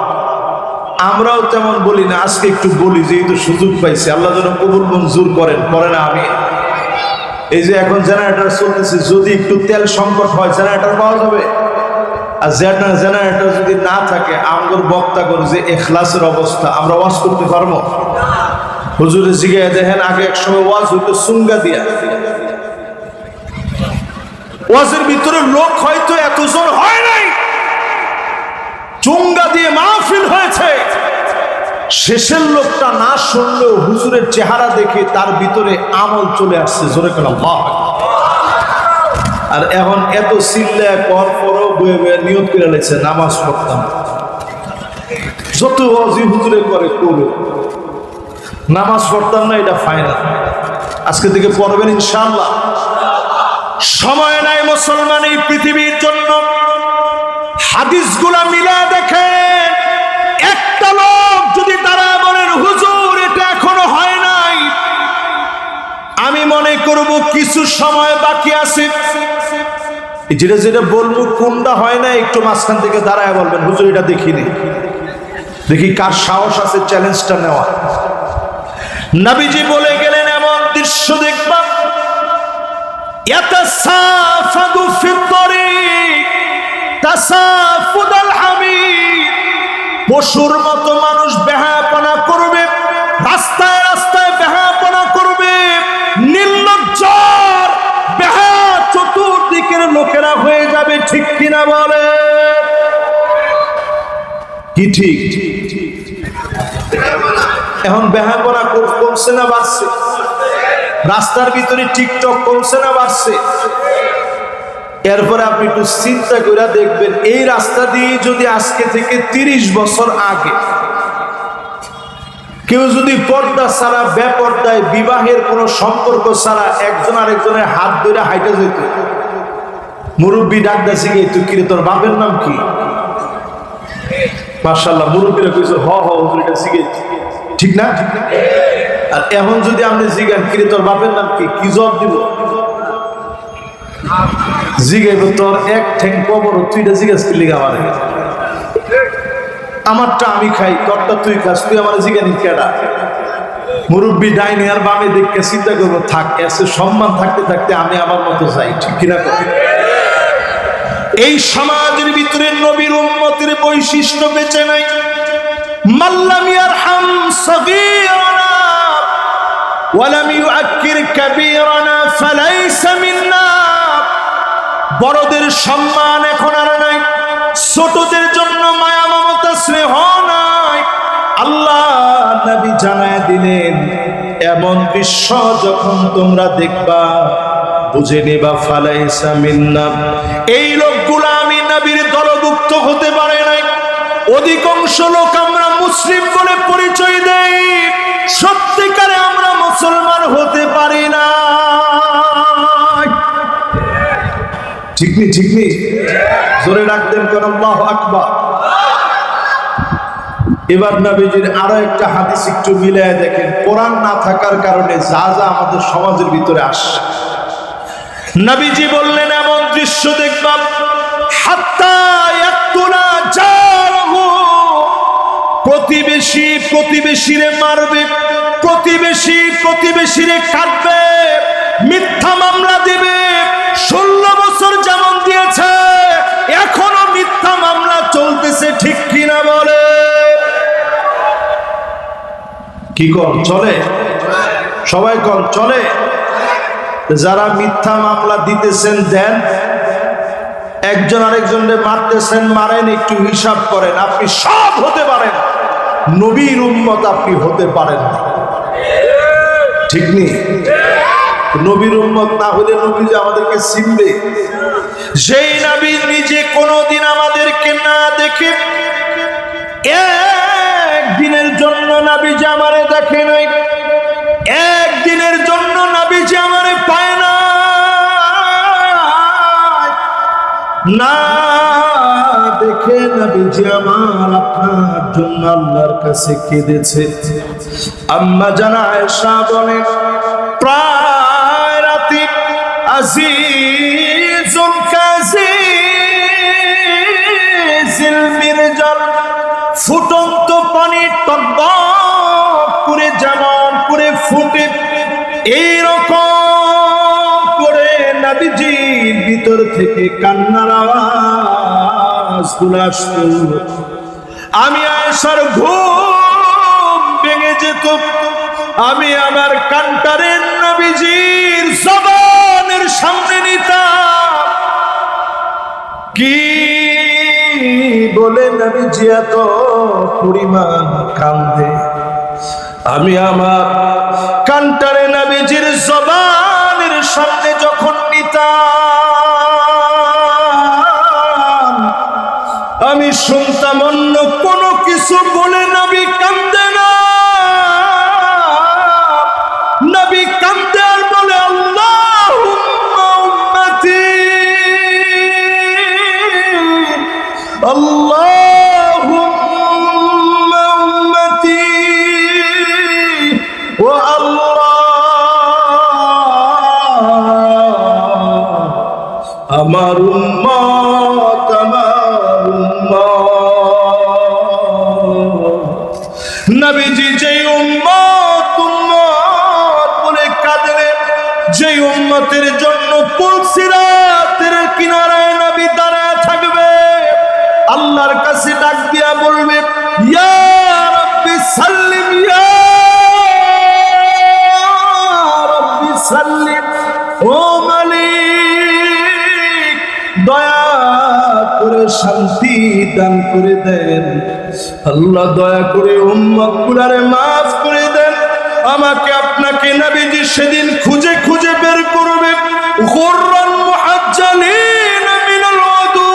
আমরাও তেমন বলি না। আজকে একটু বলি, যেহেতু সুযোগ পাইছি, আল্লাহ যেন কবুল মঞ্জুর করেন। পরে না আমি এই যে এখন জেনারেটর চলতেছে, যদি একটু তেল সংকট হয় জেনারেটর পাওয়া যাবে। আর জেনারেটর যদি না থাকে, আমগর বক্তা করে যে ইখলাসের অবস্থা, আমরা ওয়াজ করতে পারবো? হুজুরে জিগায় দেখেন, আগে এক সময় ওয়াজ হইতো সুঙ্গা দিয়া। ওয়াজের ভিতরে লোক হয়তো এতজন হয় নাই, চুঙ্গা দিয়ে মাহফিল হয়েছে। শেষের লোকটা না শুনলেও হুজুরের চেহারা দেখে তার ভিতরে আমল চলে আসছে। জোরে কেন? আর এখন এত চিল্লা কর পরও বয়ে বয়ে নিয়ত করে লেছে নামাজ পড়তাম। যত ওয়াজি হুজুরে করে করবে, নামাজ পড়তাম না, এটা ফাইনাল। আজকে থেকে পড়বেন ইনশাআল্লাহ। সময় নাই মুসলমান এই পৃথিবীর জন্য। হাদিসগুলা মিলা দেখেন, একটা লোক যদি তারা বলেন হুজুর এটা এখনো হয় নাই, আমি মনে করব কিছু সময় বাকি আছে। যেটা যেটা বলবো কোনটা হয় না, একটু মাঝখান থেকে দাঁড়ায় বলবেন হুজুর এটা দেখিনি, দেখি কার সাহস আছে চ্যালেঞ্জটা নেওয়া। নবীজি বলে গেলেন এমন দৃশ্য দেখবা, ইয়াতাসাফাদু ফিত তরিক তাসাফুদাল হামির। পশুর মতো মানুষ বেহায়াপনা করবে, রাস্তায় রাস্তায় বেহায়াপনা করবে, নির্লজ্জ বেহায়া চতুর্দিকের লোকেরা হয়ে যাবে। ঠিক কিনা বলে? কি ঠিক? এখন বেহায়াপনা কমছে না বাড়ছে? রাস্তার ভিতরে টিকটক কমছে না বাড়ছে? এরপরে আপনি একটু চিন্তা করে দেখবেন, এই রাস্তা দিয়ে যদি আজকে থেকে 30 বছর আগে কেউ যদি পর্দা ছাড়া, বেপর্দায়, বিবাহের কোনো সম্পর্ক ছাড়া একজন আরেকজনের হাত ধরে হাইটা যেত, মুরব্বী ডাকটা শিখে তুই কিরে তোর বাপের নাম কি? মাশাআল্লাহ, মুরব্বীরা কইছে হ হুজুর এটা শিখেছি। ঠিক না? আর এখন যদি আপনি জিজ্ঞান কিরে তোর বাপের নাম কি, কি জবাব দিব? জিগাইব তোর এক ঠ্যাং কবর, তুই এটা জিজ্ঞাসা করলি আমারে? আমারটা আমি খাই, তোরটা তুই খাস, তুই আমার জিজ্ঞানি কেডা? মুরব্বী ডাইনি আর বামে দেখে চিন্তা করবো, থাক এসে সম্মান থাকতে থাকতে আমি আমার মতো যাই। ঠিক কিনা? এই সমাজের ভিতরে নবীর উম্মতের বৈশিষ্ট্য বেঁচে নাই। মাল্লাম ইয়ারহাম সগীরানা ওয়া লাম ইউআক্কির কাবীরানা ফালাইসা মিন্না। বড়দের সম্মান এখন আর নাই, ছোটদের জন্য মায়া মমতা স্নেহ নাই। আল্লাহ নবী জানায় দিলেন, এমন দৃশ্য যখন তোমরা দেখবা বুঝে নিবা ফালাইসা মিন্না, এই লোকগুলো আমি নবীর দলভুক্ত হতে পারে নাই। অধিকাংশ লোক আমরা মুসলিম বলে পরিচয় দেই, সত্যিকারে আমরা মুসলমান হতে পারি না। ঠিক নি ঠিক নি? জোরে ডাকতেন কোন আল্লাহু আকবার। এবার নবীজির আরো একটা হাদিস একটু মিলায় দেখেন, কোরআন না থাকার কারণে যা যা আমাদের সমাজের ভিতরে আসে। নবীজি বললেন, এমন দৃশ্য দেখলাম, হাত্তা ইয়াকতুলা জারহু, প্রতিবেশী প্রতিবেশীরে মারবে, প্রতিবেশী প্রতিবেশীরে কাটবে, মিথ্যা মামলা দিবে। 16 বছর যেমন দিয়েছে, এখনো মিথ্যা মামলা চলতেছে, ঠিক কিনা বলে? কি কর চলে? সবাই কর চলে? যারা মিথ্যা মামলা দিতেছেন দেন, একজন আরেকজনকে মারতেছেন মারেন, একটু হিসাব করেন। আপনি সব হতে পারেন, নবীর উম্মত আপনি হতে পারেন না। ঠিক নেই? নবীর উম্মত না হলে নবী যে আমাদেরকে চিনবে? যেই নবী নিজে কোনোদিন আমাদেরকে না দেখে একদিনের জন্য নবী যে আমারে দেখে নাই, একদিনের জন্য নবী যে আমারে পায় না, না দেখে নবী যে আমার আপনার জন্য আল্লাহর কাছে কেঁদেছে। আম্মা জানা আয়েশা বলেন, প্রায় রাতে আজিজুল কাজিজিল মিরজাল, ফুটন্ত পানি টকবক করে যেমন করে ফুটে, এইরকম করে নবীজির ভিতর থেকে কান্নার আওয়াজ গুলো আসতো। আমি আয়েশার ঘুম ভেঙে যেত, আমি আমার কান্টারে নবীজির জবানের সামনে নিতাম। কি বলে নবীজি এত পরিমাণ কান্দে, আমি আমার কান্টারে নবীজির জবানের সামনে যখন নিতাম, আমি শুনতাম অন্য কোনো কিছু বলে নবী কান্দে না। নবী কান্দে আর বলে, আল্লাহুম্মা উম্মতি, আল্লাহুম্মা উম্মতি, ও আল্লাহ আমার উম্মত, আমার উম্মত। নবীজি যেই উম্মত উম্মত বলে কাঁদলেন, যেই উম্মতের জন্য পুলসিরাতের কিনারায় নবী দাঁড়ায় থাকবে, আল্লাহর কাছে ডাক দিয়া বলবে, ইয়া রাব্বি সাল্লিম, ইয়া রাব্বি সাল্লিম, ও মালিক দয়া করে শান্তি দান করে দেন। আল্লাহ দয়া করে উম্মত গুলারে মাফ করে দেন। আমাকে আপনাকে নবীজি সেদিন খুঁজে খুঁজে বের করবে। গুররান মুহাজ্জালিন মিনাল ওযু,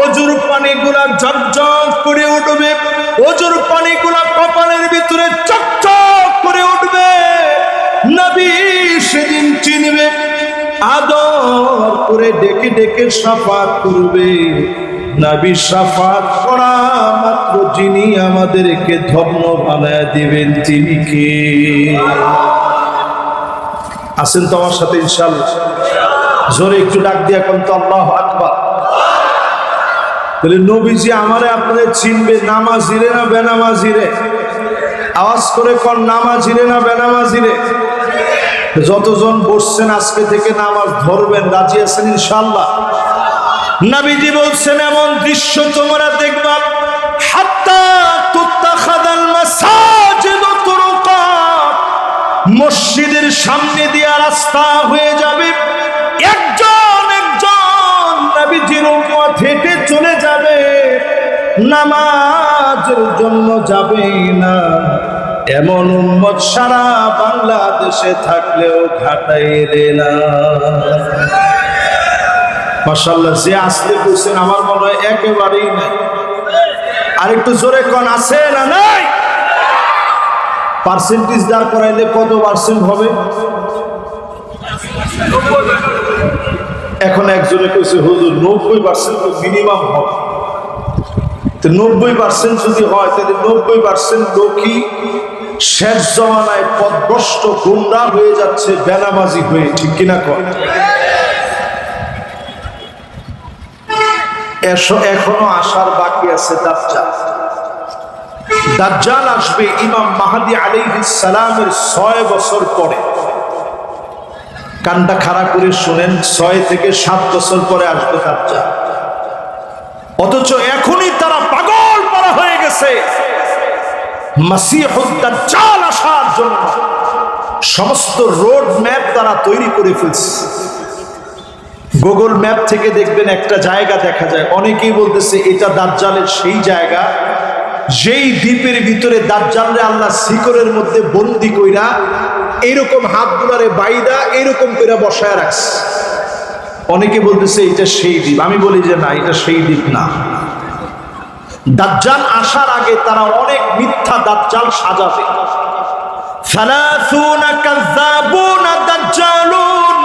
ওযুর পানিগুলা ঝকঝক করে উঠবে, ওযুর পানিগুলা কপালের ভিতরে চকচক করে উঠবে। নবী সেদিন চিনবে, আদর করে ডেকে ডেকে শাফাত করবে। নবী শাফাত করা মাত্র যিনি আমাদেরকে ধন্য বানায় দিবেন, তিনি কে? আছেন তো আমার সাথে ইনশাআল্লাহ? জোরে একটু ডাক দিয়া কোন তো আল্লাহু আকবার। তাহলে নবীজি আমারে আপনাদের চিনবে, নামাজিরে না বেনামাজিরে? আওয়াজ করে কোন, নামাজিরে না বেনামাজিরে? যতজন বসছেন আজকে থেকে নামাজ ধরবেন, রাজি আছেন ইনশাআল্লাহ? নবীজি বলছেন এমন দৃশ্য তোমরা দেখবা হাত্তা তুত্তাখাদাল মাসাজিদু তুরুকা, মসজিদের সামনে দিয়ে রাস্তা হয়ে যাবে, একজন একজন নবীজির উম্মত হেঁটে চলে যাবে, নামাজের জন্য যাবে না। এমন উম্মত সারা বাংলাদেশে থাকলেও ঘাটাইলে না। মাশাআল্লাহ, যে আসতে বলছেন আমার মনে হয় একেবারেই নাই। আর একটু জোরে কোন আছে না নাই? পার্সেন্টেজ দাঁড় করাইলে কত পার্সেন্ট হবে? এখন একজনে কইছে হুজুর 90% তো মিনিমাম হবে। তো 90% যদি হয় তাহলে 90% লোকই শেষ জমানায় পথভ্রষ্ট গুমরা হয়ে যাচ্ছে, বেনামাজি হয়ে, ঠিক কিনা কর? এখনো আসার বাকি আছে দাজ্জাল। দাজ্জাল আসবে ইমাম মাহদী আলাইহিস সালামের 6 বছর পরে। কানটা খাড়া করে শুনেন, 6 থেকে 7 বছর পরে আসবে দাজ্জাল। অথচ এখনই তারা পাগল পারা হয়ে গেছে মাসিহুদ দাজ্জাল আসার জন্য। সমস্ত রোড ম্যাপ তারা তৈরি করে ফেলছে। গুগল ম্যাপ থেকে দেখবেন একটা জায়গা দেখা যায়, অনেকেই বলতেছে এটা দাজ্জালের সেই জায়গা যেই দ্বীপের ভিতরে দাজ্জালরে আল্লাহ শিকরের মধ্যে বন্দি কইরা এরকম হাতগুলারে বাইদা এরকম কইরা বসায় রাখছে। অনেকে বলতেছে এটা সেই দ্বীপ। আমি বলি যে না, এটা সেই দ্বীপ না। দাজ্জাল আসার আগে তারা অনেক মিথ্যা দাজ্জাল সাজাবে। 30 কাযাবুনা দাজ্জালুন,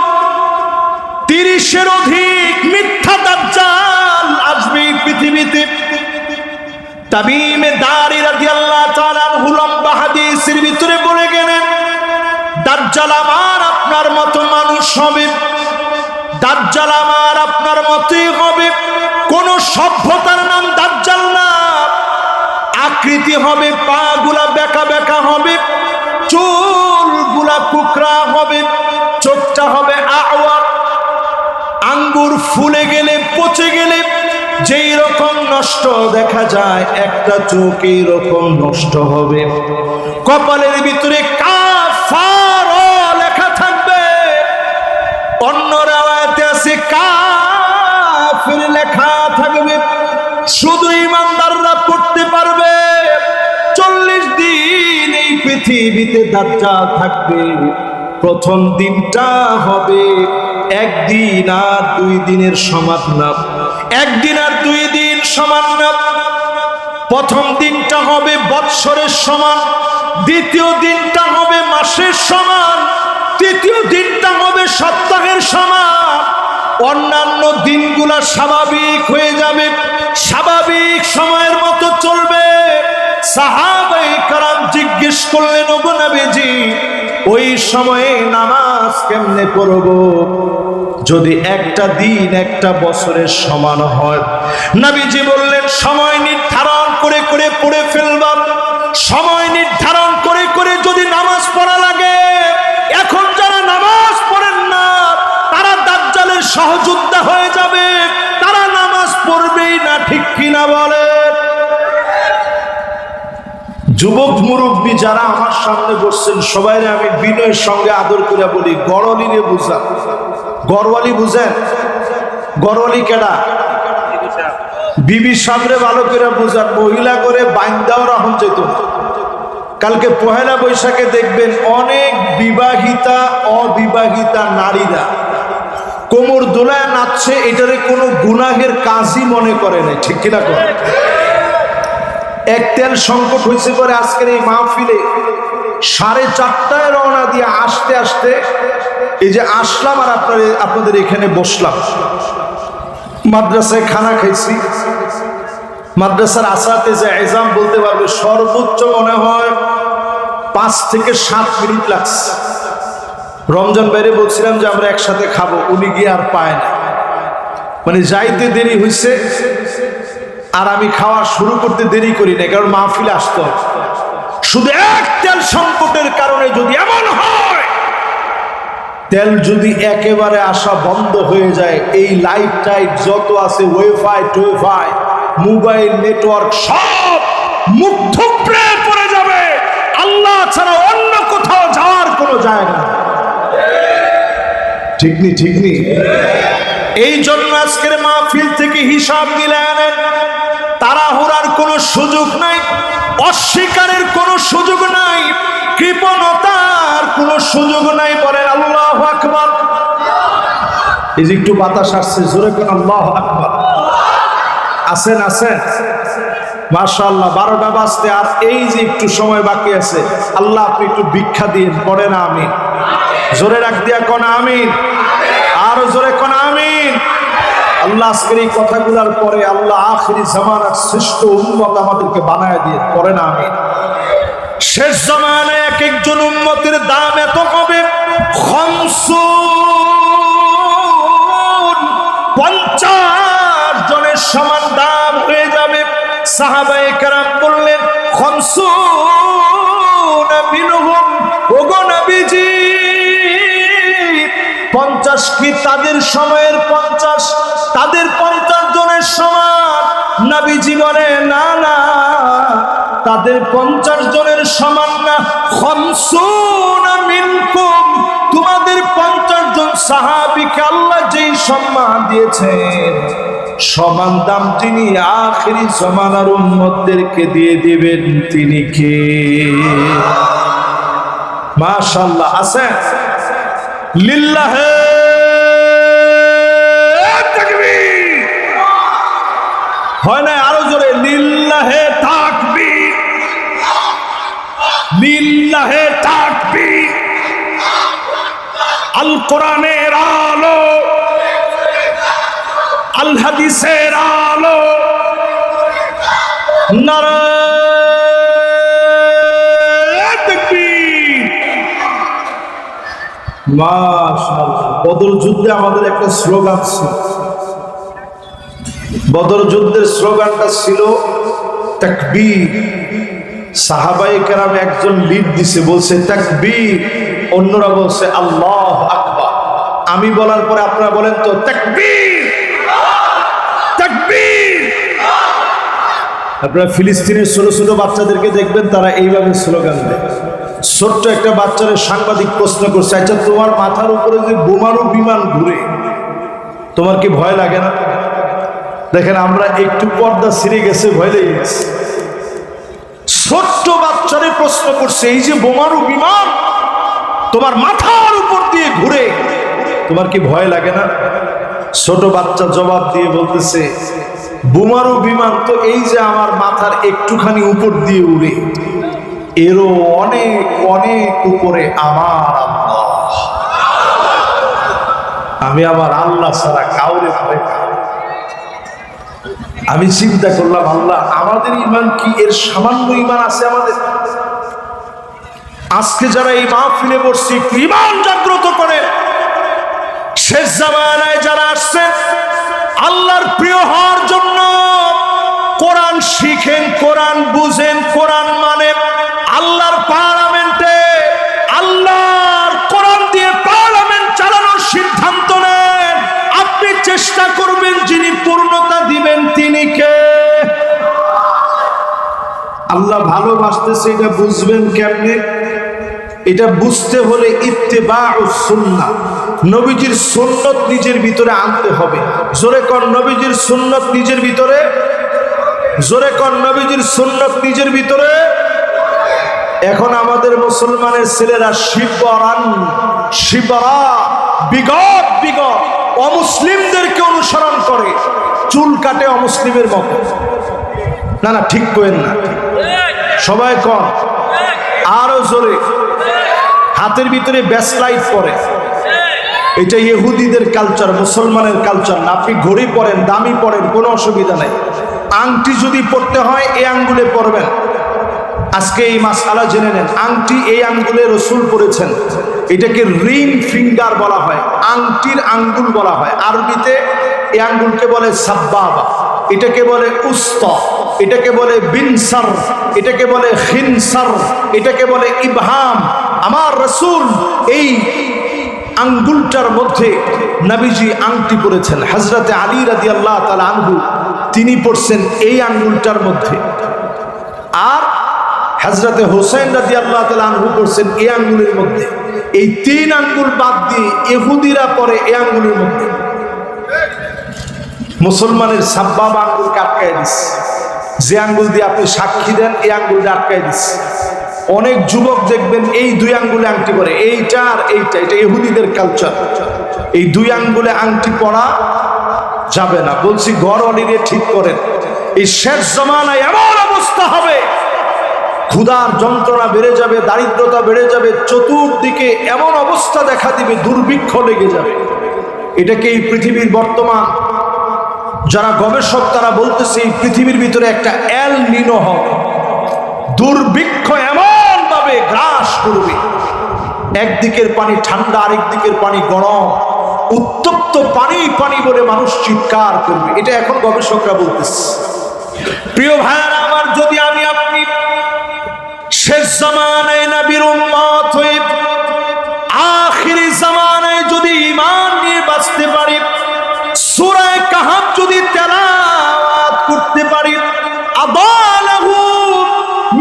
30-এর অধিক মিথ্যা দাজ্জাল আসবে পৃথিবীতে। তামিম দারি রাদিয়াল্লাহু তাআলা আনহু লম্বা হাদিসের ভিতরে বলে গেলেন, দাজ্জাল আমার আপনার মতো মানুষ হবে, দাজ্জাল আমার আপনার মতই হবে। কোন সভ্যতার নাম দাজ্জাল না। আকৃতি হবে, পা গুলা বেঁকা বেঁকা হবে, চুলগুলা কুকরা হবে, চোখটা হবে আওয়ার, আঙ্গুর ফুলে গেলে পচে গেলে যেই রকম নষ্ট দেখা যায় একটা চোখ এই রকম নষ্ট হবে। কপালের ভিতরে কাফার লেখা থাকবে, অন্য রাওয়ায়াতে আছে কাফির লেখা থাকবে। শুধু ইমানদাররা পড়তে পারবে। 40 দিন এই পৃথিবীতে দাজ্জাল থাকবে। প্রথম দিনটা হবে 1 দিন আর 2 দিনের সমান না। 1 দিন আর 2 দিন সমান না। প্রথম দিনটা হবে বৎসরের সমান, দ্বিতীয় দিনটা হবে মাসের সমান, তৃতীয় দিনটা হবে সপ্তাহের সমান। অন্যান্য দিনগুলা স্বাভাবিক হয়ে যাবে, স্বাভাবিক সময়ের মতো চলবে। সাহাবায়ে কেরাম জিজ্ঞেস করলেন, ওগো নবীজি, ওই সময়ে নামাজ কেমনে পড়ব যদি একটা দিন একটা বছরের সমান হয়? নবীজি বললেন, সময় নির্ধারণ করে করে পড়ে ফেলবা। সময় নির্ধারণ করে করে যদি নামাজ পড়া লাগে, এখন যারা নামাজ পড়েন না তারা দাজ্জালের সহযোদ্ধা হয়ে যাবে, তারা নামাজ পড়বেই না, ঠিক কিনা বলে? যুবক মুরব্বী যারা আমার সামনে বসছেন সবাইরে আমি বিনয়ের সঙ্গে আদর করে বলি, গড়ওয়ালি রে বুঝা। গড়ওয়ালি বুঝেন? গড়ওয়ালি কেডা? বিবি সামনে ভালো করে বুঝান। মহিলা করে বাইন্দাও রাহন যেত। কালকে পহেলা বৈশাখে দেখবেন অনেক বিবাহিতা অবিবাহিতা নারীরা কোমর দোলায় নাচছে, এটারে কোনো গুনাহের কাজই মনে করে না, ঠিক কিনা করে? এক তেল সংকট হয়েছে পরে আজকের এই মাহফিলে 4:30টায় রওনা দিয়ে আসতে আসতে এই যে আসলাম আর আপনাদের এখানে বসলাম। মাদ্রাসায় খানা খাইছি। মাদ্রাসার আসাতে যে এজাম বলতে পারবে সর্বোচ্চ মনে হয় 5 থেকে 7 মিনিট লাগছে। রমজান বাইরে বলছিলাম যে আমরা একসাথে খাবো, উনি গিয়ে আর পায় না, মানে যাইতে দেরি হয়েছে আর আমি খাওয়া শুরু করতে দেরি করি না, কারণ মাহফিলে আসতে হবে। শুধু এক তেল সংকটের কারণে যদি এমন হয় তেল যদি একেবারে আসা বন্ধ হয়ে যায়, এই লাইট টাইট যত আছে, ওয়াইফাই টোয়াইফাই মোবাইল নেটওয়ার্ক সব মুখ থুবড়ে পড়ে যাবে। আল্লাহ ছাড়া অন্য কোথাও যাওয়ার কোনো জায়গা নেই। ঠিক নি ঠিক নি? এই জন্য আজকের মাহফিল থেকে হিসাব মিলায় নেন। তাড়াহুড়ার কোনো সুযোগ নাই, অস্বীকারের কোনো সুযোগ নাই, কৃপণতার কোনো সুযোগ নাই। বলেন আল্লাহু আকবার। এই যে একটু বাতাস আসছে, জোরে কোন আল্লাহু আকবার। আছেন আছেন মাশাআল্লাহ। 12টা বাজতে আর এই যে একটু সময় বাকি আছে, আল্লাহ আপনি একটু ভিক্ষা দিন। পড়ে না আমিন? জোরে রাখ দিয়া কোন আমিন, আরো জোরে কোন আমিন। আল্লাহ আজকের এই কথাগুলোর পরে আল্লাহ আখিরি জামানার শ্রেষ্ঠ উম্মত আমাদেরকে বানায় দিয়ে, পড়ে না আমিন। শেষ জামানায় এক একজন উম্মতের দাম এত হবে, 50 জনের সমান দাম হয়ে যাবে। সাহাবায়ে কেরাম বললেন, 50 মিনহুম, ওগো নবীজি 50 কি তাদের সময়ের 50, তাদের 50 জনের সমান? নবীজি বলে না না, তাদের 50 জনের সমান না। 50 মিনকুম, তোমাদের 50 জন সাহাবীকে আল্লাহ যেই সম্মান দিয়েছেন, সমান দাম তিনি আখিরি জামানার উম্মতদেরকে দিয়ে দিবেন। তিনি কে? মাশাআল্লাহ। আছেন? লিল্লাহে তাকবীর। হয় না? আরো জোরে লিল্লাহে তাকবীর, লিল্লাহে তাকবীর। আল কোরআনের আলো, আল হাদিসের আলো, নারায়ে তাকবীর। মাশাআল্লাহ। বদর যুদ্ধে আমাদের একটা স্লোগান ছিল। বদর যুদ্ধের স্লোগানটা ছিল তাকবীর। সাহাবায়ে কেরাম একজন লিড দিছে, বলছে তাকবীর, অন্যরা বলছে আল্লাহু আকবার। আমি বলার পরে আপনারা বলেন তো তাকবীর, তাকবীর। আপনারা ফিলিস্তিনের ছোট ছোট বাচ্চাদেরকে দেখবেন, তারা এইভাবে স্লোগান দেয়। ছোট্ট একটা বাচ্চারে সাংবাদিক প্রশ্ন করছে, আচ্ছা তোমার মাথার উপরে যে বোমারু বিমান ঘুরে, তোমার কি ভয় লাগে না? দেখেন আমরা একটু পর্দা ছিঁড়ে গেছে, ভয় লেগে গেছে। ছোট্ট বাচ্চারে প্রশ্ন করছে, এই যে বোমারু বিমান তোমার মাথার উপর দিয়ে ঘুরে, তোমার কি ভয় লাগে না? ছোট বাচ্চা জবাব দিয়ে বলতেছে, বোমারু বিমান তো এই যে আমার মাথার একটুখানি উপর দিয়ে উড়ে, এরও অনেক অনেক উপরে আমার আল্লাহ। আমি আমার আল্লাহ ছাড়া কাউরে ভয় পাই। আমি চিন্তা করলাম, আল্লাহ আমাদের ঈমান কি এর সামান্য ঈমান আছে আমাদের? আজকে যারা এই মাহফিলে বসছি, ঈমান জাগ্রত করে। শেষ জামানায় যারা আসছে আল্লাহর প্রিয় হওয়ার জন্য, কোরআন শিখেন, কোরআন বুঝেন, কোরআন মানেন, আল্লাহর পার্লামেন্টে আল্লাহর কোরআন দিয়ে পার্লামেন্ট চালানোর সিদ্ধান্ত নেন। আপনি চেষ্টা করবেন, যিনি পূর্ণতা দিবেন তিনি কে? আল্লাহ ভালোবাসতেছে, এটা বুঝবেন কেমনে? এটা বুঝতে হলে ইত্তেবাউস সুন্নাহ, নবীজির সুন্নত নিজের ভিতরে আনতে হবে। জোরে কর নবীজির সুন্নত নিজের ভিতরে, জোরে কর নবীজির সুন্নত নিজের ভিতরে। এখন আমাদের মুসলমানের ছেলেরা শিবরা বিগত অমুসলিমদেরকে অনুসরণ করে, চুল কাটে অমুসলিমের মতো। না না, ঠিক করেন না সবাই, কম আরো জোরে। হাতের ভিতরে ব্যাসলাইট পরে, এটা ইহুদিদের কালচার, মুসলমানের কালচার না। আপনি ঘড়ি পরেন, দামি পরেন, কোনো অসুবিধা নাই। আংটি যদি পড়তে হয় এই আঙ্গুলে পরবেন। আজকে এই মাসআলা জেনে নেন, আংটি এই আঙ্গুলে রসুল পড়েছেন, এটাকে রিং ফিঙ্গার বলা হয়, আংটির আঙ্গুল বলা হয়। আরবিতে এই আঙ্গুলকে বলে সাব্বাবা, এটাকে বলে উস্তা, এটাকে বলে বিনসার, এটাকে বলে খিনসার, এটাকে বলে ইবহাম। আমার রসুল এই আঙ্গুলটার মধ্যে নবীজি আংটি পরেছেন। হযরতে আলী রাদিয়াল্লাহু তাআলা আনহু তিনি পড়ছেন এই আঙ্গুলটার মধ্যে, আর হযরতে হোসেন রাদিয়াল্লাহু তাআলা আনহু পড়ছেন এই আঙ্গুলের মধ্যে। এই তিন আঙ্গুল বাদ দিয়ে ইহুদিরা পড়ে এই আঙ্গুলের মধ্যে। মুসলমানের সাব্বাব আঙ্গুলকে আটকায় দিচ্ছে, যে আঙ্গুল দিয়ে আপনি সাক্ষী দেন এই আঙ্গুলটা আটকায় দিচ্ছে। অনেক যুবক দেখবেন এই দুই আঙ্গুলে আংটি পরে, এইটা আর এইটা, এটা ইহুদিদের কালচার। এই দুই আঙ্গুলে আংটি পরা যাবে না। বলছি ঘর অলিরে ঠিক করেন। এই শেষ জমানায় এমন অবস্থা হবে, ক্ষুধার যন্ত্রণা বেড়ে যাবে, দারিদ্রতা বেড়ে যাবে, চতুর্দিকে এমন অবস্থা দেখা দিবে, দুর্ভিক্ষ লেগে যাবে। এটাকে এই পৃথিবীর বর্তমান যারা গবেষক তারা বলতেছে এই পৃথিবীর ভিতরে একটা এল নিনো হবে। দুর্ভিক্ষ এমন ভাবে গ্রাস করবে, একদিকের পানি ঠান্ডা, আরেক দিকের পানি গরম, উত্তপ্ত পানি পানি বলে মানুষ চিৎকার করবে। এটা এখন গবেষকরা বলতেছে। প্রিয় ভাইয়ারা আমার, যদি আমি আপনি শেষ জামানায় নবীর উম্মত হয়ে আখিরি জামানায় যদি ঈমান নিয়ে বাঁচতে পারি, সূরা কাহফ যদি তেলাওয়াত করতে পারি, আদালাহু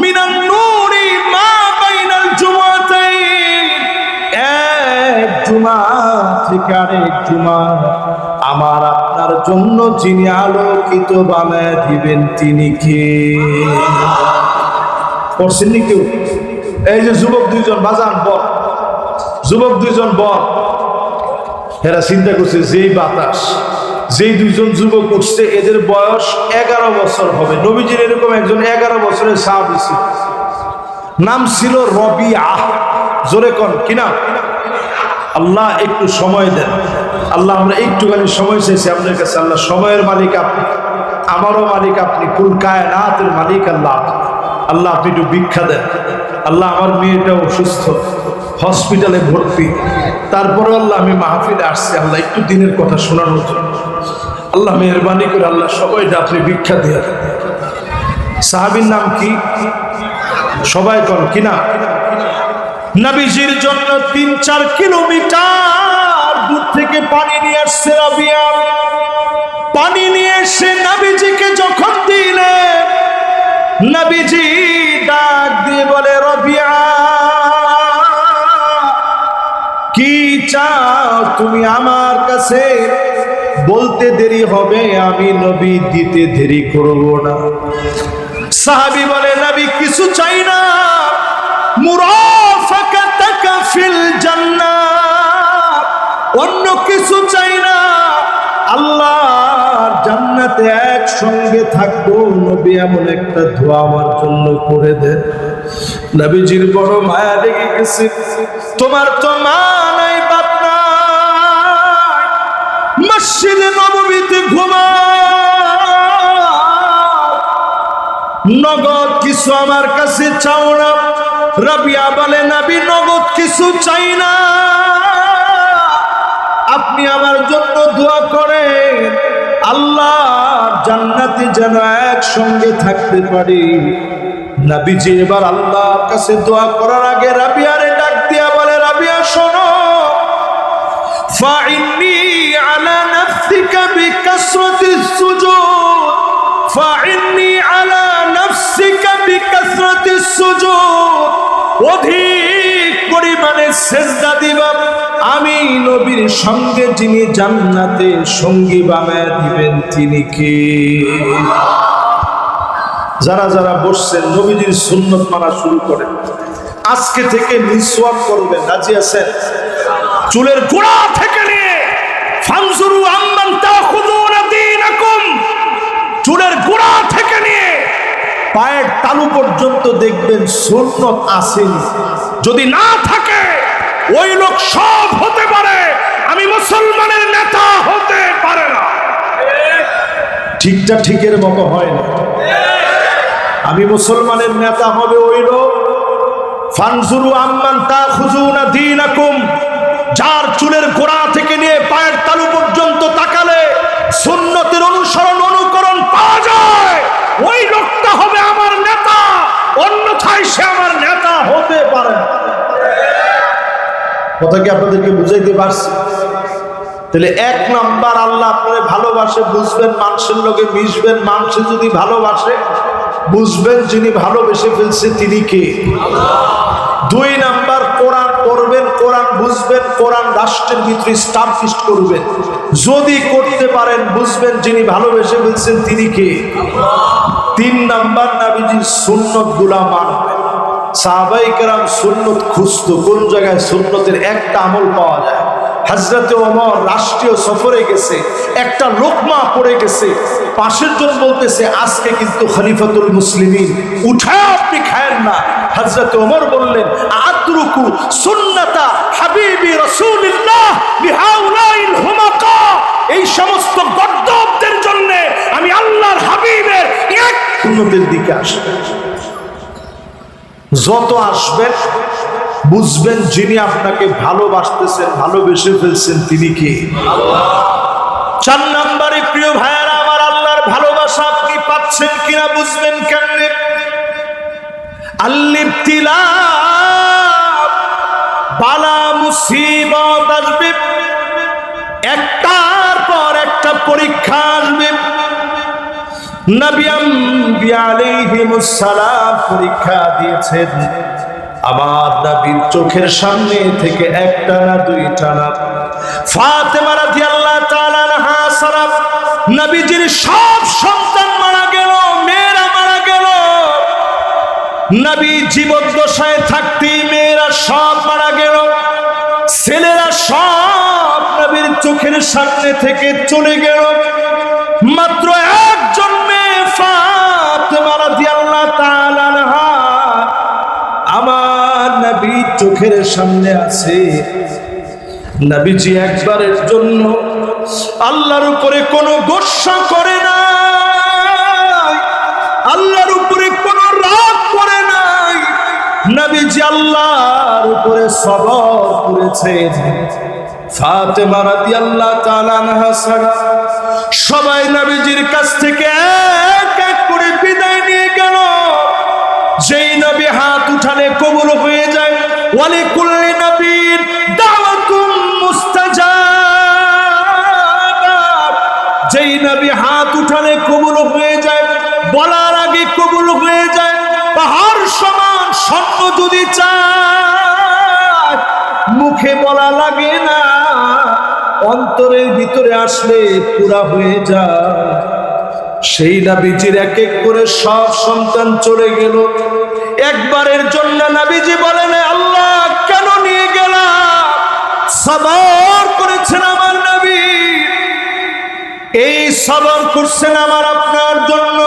মিনান নূরি মা বাইনাল জুমাতাইন, এক জুমা থেকে আরেক জুমা আমার আপনার জন্য যিনি আলোকিত বানায় দিবেন তিনি কে? পড়ছেননি কেউ? এই যে যুবক দুইজন বাজান বল, যুবক দুইজন বল, এরা চিন্তা করছে যেই বাতাস, যেই দুইজন যুবক উঠছে এদের বয়স 11 বছর হবে। নবীজির এরকম একজন 11 বছরের সাহাবী ছিল, নাম ছিল রবিআ। জোরে কোন কি নাম? আল্লাহ একটু সময় দেন। আল্লাহ আমরা একটুখানি সময় চাইছি আপনার কাছে। আল্লাহ সময়ের মালিক আপনি, আমারও মালিক আপনি, কুল কায়নাতের মালিক আল্লাহ। আল্লাহ আপনি একটু ভিক্ষা দেন। আল্লাহ আমার মেয়েটা অসুস্থ, হসপিটালে ভর্তি, তারপরে আল্লাহ আমি মাহফিলে আসছি আল্লাহ একটু দিনের কথা শোনানোর জন্য। আল্লাহ মেহরবানি করে আল্লাহ সবাইটা আপনি ভিক্ষা দিয়ে। সাহাবীর নাম কি? সবাই কোন কি নাম? নবীজির জন্য 3-4 কিলোমিটার দূর থেকে পানি নিয়ে আসছে রাবিয়া। পানি নিয়ে এসে নবীজিকে যখন দিলে, নবীজি ডাক দিয়ে বলে, রবিয়া কি চাও তুমি আমার কাছে? বলতে দেরি হবে, আমি নবী দিতে দেরি করব না। সাহাবী বলে, নবী কিছু চাই না, মুরাফাকাতাকা ফিল জান্নাত, অন্য কিছু চাই না, আল্লাহর জান্নাতে একসঙ্গে থাকবো। নবী এমন একটা দোয়া আমার জন্য করে দেন। নবীজির বড় মায়া লেগে গেছে। তোমার তো মা নাই, বাপ নাই, মসজিদে নববীতে ঘুমাও, নগদ কিছু আমার কাছে চাও না। রাবিয়া বলে, নবী নগদ কিছু চাই না, আপনি আমার জন্য দোয়া করেন আল্লাহর জান্নাতে যেন একসঙ্গে থাকতে পারি। নবীজি এবার আল্লাহর কাছে দোয়া করার আগে রাবিয়ারে ডাক দিয়া বলে, রাবিয়া শোনো, ফাইন্নি আলা নাফসিকা বিকাসরাতিস সুজুদ, ফাইন্নি আলা নাফসিকা বিকাসরাতিস সুজুদ, অধিক পরিমাণে সিজদা দিবা। আমি নবীর সঙ্গে যিনি জান্নাতে সঙ্গী বানায় দিবেন তিনি কে? যারা যারা বসছেন নবীজির সুন্নত মানা শুরু করেন। আজকে থেকে মিসওয়াক করবেন, রাজি আছেন? চুলের গোড়া থেকে নিয়ে ফানজুরু আম্মান তাখুযুনা দীনাকুম, চুলের গোড়া থেকে নিয়ে পায়ের তালু পর্যন্ত দেখবেন সুন্নত আসেনি। যদি না থাকে ওই লোক সব হতে পারে, আমি মুসলমানের নেতা হতে পারে না। ঠিকটা ঠিকের মতো হয় না। আমি মুসলমানের নেতা হবে ওই লোক, ফানজুরু আম্মান তাখুযুনা দীনাকুম, যার চুলের গোড়া থেকে নিয়ে পায়ের তালু পর্যন্ত তাকালে সুন্নতের অনুসরণ অনুকরণ পাওয়া যায়, ওই লোকটা হবে আমার নেতা, অন্যথায় সে আমার নেতা হতে পারে না। কথা কি আপনাদেরকে বুঝাইতে পারছি? তাহলে এক নাম্বার, আল্লাহ আপনারে ভালোবাসে, বুঝবেন মানুষের লোকে মিশবেন, মানুষে যদি ভালোবাসে বুঝবেন যিনি ভালোবেসে ফেলছে তিনি কে? দুই নাম্বার, কোরআন পড়বেন, কোরআন বুঝবেন, কোরআন রাষ্ট্রের ভিতরে স্টাবলিশ করবেন, যদি করতে পারেন বুঝবেন যিনি ভালোবেসে ফেলছেন তিনি কে? তিন নাম্বার, নবীজির সুন্নত গুলা মানবেন। সাহাবায়ে কেরাম সুন্নত খুঁজতো, কোন জায়গায় সুন্নতের একটা আমল পাওয়া যায়। হযরতে ওমর রাষ্ট্রীয় সফরে গেছে, একটা লোকমা পড়ে গেছে, পাশের জন বলতেছে আজকে কিন্তু খলিফাতুল মুসলিমিন, উঠায় আপনি খায়েন না। হযরতে ওমর বললেন আতরুকু সুন্নাতা হাবিবি রাসূলুল্লাহ বিহাউলাইল হুমাকা, এই সমস্ত গদ্দবদের জন্য আমি আল্লাহর হাবিবের এক সুন্নতের দিকে আসবে। যত আসবেন বুঝবেন যিনি আপনাকে ভালোবাসতেছেন, ভালোবেসে ফেলছেন তিনি কে? আল্লাহ। চার নম্বরে প্রিয় ভাইয়েরা আমার, আল্লাহর ভালোবাসা আপনি পাচ্ছেন কিনা বুঝবেন কেমনে? আল-ইবতিলা, বালা মুসিবত আসবে, একটার পর একটা পরীক্ষা আসবে। নবী আম্বিয়া আলাইহিমুস সালাম পরীক্ষা দিয়েছেন, আমার নবীর চোখের সামনে থেকে একটা না দুইটা না, ফাতেমা রাদিয়াল্লাহু তাআলা আনহা ছাড়া নবীজির সব সন্তান মারা গেল, মেয়েরা মারা গেল। নবী জীবদ্দশায় থাকতেই মেয়েরা সব মারা গেল, ছেলেরা সব নবীর চোখের সামনে থেকে চলে গেল। মাত্র একজন মেয়ে ফাতেমা রাদিয়াল্লাহু তাআলা আনহা আমার নবী চোখের সামনে আছে। নবীজি একবারের জন্য আল্লাহর উপরে কোনো গোসা করে নাই, আল্লাহর উপরে কোনো রাগ করে নাই। নবীজি আল্লাহর উপরে সবর করেছেন। ফাতেমা রাদিয়াল্লাহু তাআলা আনহা ছাড়া সবাই নবীজির কাছ থেকে এক এক করে বিদায় নিয়ে গেল। যেই নবী হাত উঠালে কবুল হয়ে যায়, ওয়ালি কুল্লি নবীর দাওয়াতুম মুস্তাজাবা, যেই নবী হাত উঠালে কবুল হয়ে যায়, বলার আগে কবুল হয়ে যায়। পাহাড় সমান স্বর্ণ যদি চায়, মুখে বলা লাগে না, অন্তরের ভিতরে আসলে পুরা হয়ে যায়। সেই নবীজির এক এক করে সব সন্তান চলে গেল। একবারের জন্য নবীজি বলেন আল্লাহ কেন নিয়ে গেলাম? সবর করেছেন আমার নবী, এই সবর করছেন আমার আপনার জন্য।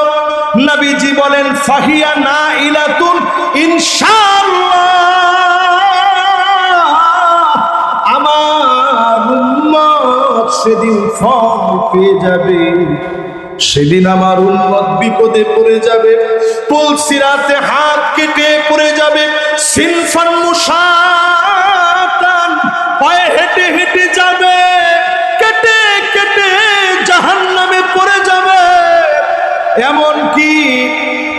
নবীজি বলেন ফাহিয়া নাইলাতুন ইনশাআল্লাহ, আমার উম্মত সেদিন ফল পেয়ে যাবে, সেদিন আমার উম্মত বিপদে পড়ে যাবে, পুলসিরাতে হাত কেটে পড়ে যাবে, সিনফান মুশাতান পায়ে হেঁটে হেঁটে যাবে, কেটে কেটে জাহান্নামে পড়ে যাবে, এমন কি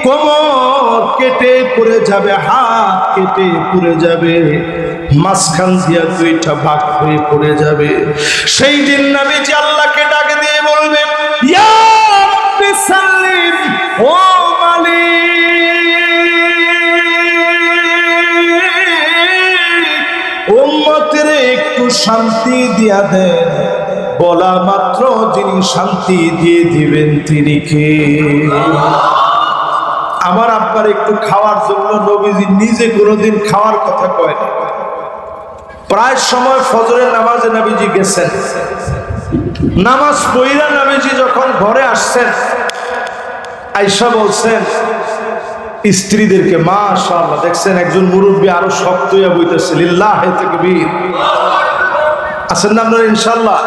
কোমর কেটে পড়ে যাবে, হাত কেটে পড়ে যাবে, মাঝখান দিয়া দুইটা ভাগ হয়ে পড়ে যাবে। সেই দিন নবীজি আল্লাহকে ডাকে দিয়ে বলবে ইয়া রাব্বি সাল্লিম, ও মালিক উম্মতের একটু শান্তি দিয়া দেন। বলা মাত্র যিনি শান্তি দিয়ে দিবেন তিনি কে? আমার আপনার একটু খাওয়ার জন্য নবীজি নিজে কোনোদিন খাওয়ার কথা কয় না। প্রায় সময় ফজরের নামাজে নবীজি গেছেন, নামাজ পড়িয়া নবীজি যখন ঘরে আসছেন, আয়েশা বলছেন স্ত্রীদেরকে, মাশাআল্লাহ দেখছেন একজন মুরব্বী আরো শক্ত হইয়া বইতেছে, লিল্লাহি তাকবীর। আছেন না আপনারা ইনশাআল্লাহ?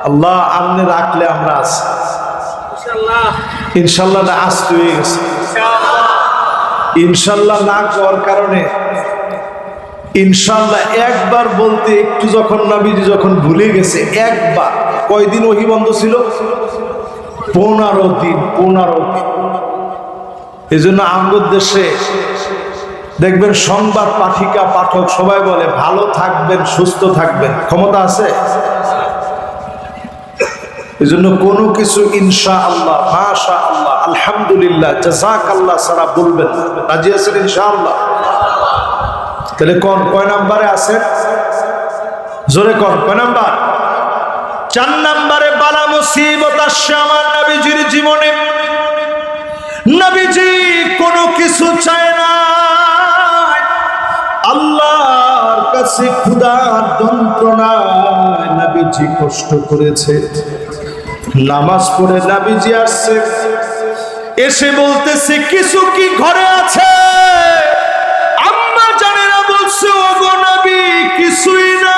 আল্লাহ আমনে রাখলে আমরা আছি ইনশাআল্লাহ। না আসতে হয়ে গেছে ইনশাআল্লাহ, না করার কারণে ইনশাআল্লাহ একবার বলতে একটু যখন নবীজি যখন ভুলে গেছে, একবার কয়দিন ওহী বন্ধ ছিল? 15 দিন। 15 দিন। এই জন্য আমাদের দেশে দেখবেন সংবাদ পাঠিকা পাঠক সবাই বলে ভালো থাকবেন, সুস্থ থাকবেন, ক্ষমতা আছে। এই জন্য কোনো কিছু ইনশাআল্লাহ, মাশাআল্লাহ, আলহামদুলিল্লাহ, জাযাকাল্লাহ সারা বলবেন। রাজি আছেন ইনশাআল্লাহ? তাহলে কোন কয় নাম্বারে আছেন? জোরে কোন কয় নাম্বার? 4 নাম্বারে বালা মুসিবত আসছে আমার নবীজির জীবনে। নবীজি কোনো কিছু চায় না, আল্লাহর কাছে ক্ষুধার যন্ত্রণায় নবীজি কষ্ট করেছে। নামাজ পড়ে নবীজি আসছে, এসে বলতেছে কিছু কি ঘরে আছে? আম্মা জানেরা বলছে ওগো নবী কিছুই না।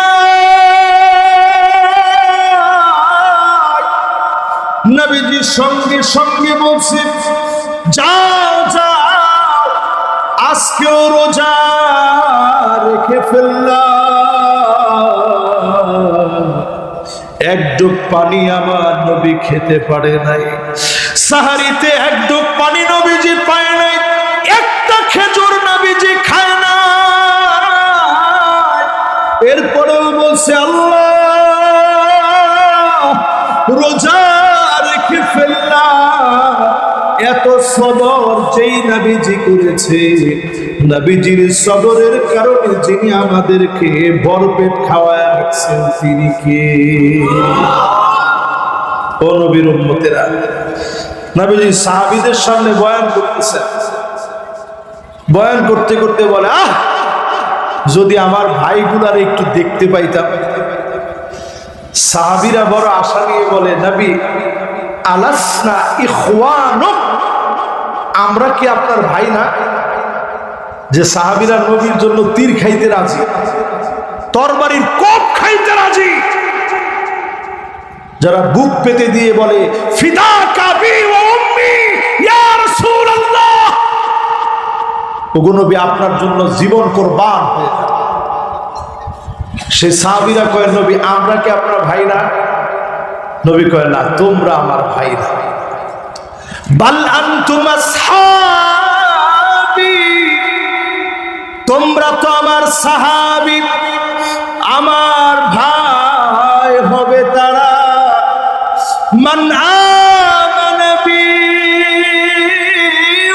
নবীজি সঙ্গে সঙ্গে বলছে যাও যাও, আজকেও রোজা রেখে ফেললাম। এক ডুব পানি আমার নবী খেতে পারে নাই, সাহারিতে এক ডুব পানি নবীজি পায় নাই, একটা খেজুর নবীজি খায় না। এরপরেও বলছে আল্লাহ রোজা রেখে ফেললাম। এত সবর যেই নবীজি করেছে, নবীজির সবরের কারণে যিনি আমাদেরকে ভরপেট খাওয়ায় রাখছেন তিনি কে? ও নবীর উম্মতেরা, নবীজি সাহাবীদের সামনে বয়ান করতেছেন। বয়ান করতে করতে বলে যদি আমার ভাইগুলার একটু দেখতে পাইতাম। সাহাবীরা বড় আশা নিয়ে বলে নবী আলাসনা ইখওয়ানুক, আমরা কি আপনার ভাই না? যে সাহাবীরা নবীর জন্য তীর খাইতে রাজি, তরবারির কোপ খাইতে রাজি, যারা বুক পেতে দিয়ে বলে ফিদাকা বি ওয়া উম্মি ইয়া রাসূলুল্লাহ, ওগো নবী আপনার জন্য জীবন কুরবান হয়ে যাবে। সে সাহাবীরা কয় নবী আমরা কি আপনার ভাই না? নবী কয় না, তোমরা আমার ভাই না। বাল আনতুম আসহাবী, তোমরা তো আমার সাহাবী, আমার ভাই হবে তারা মান আমানা বি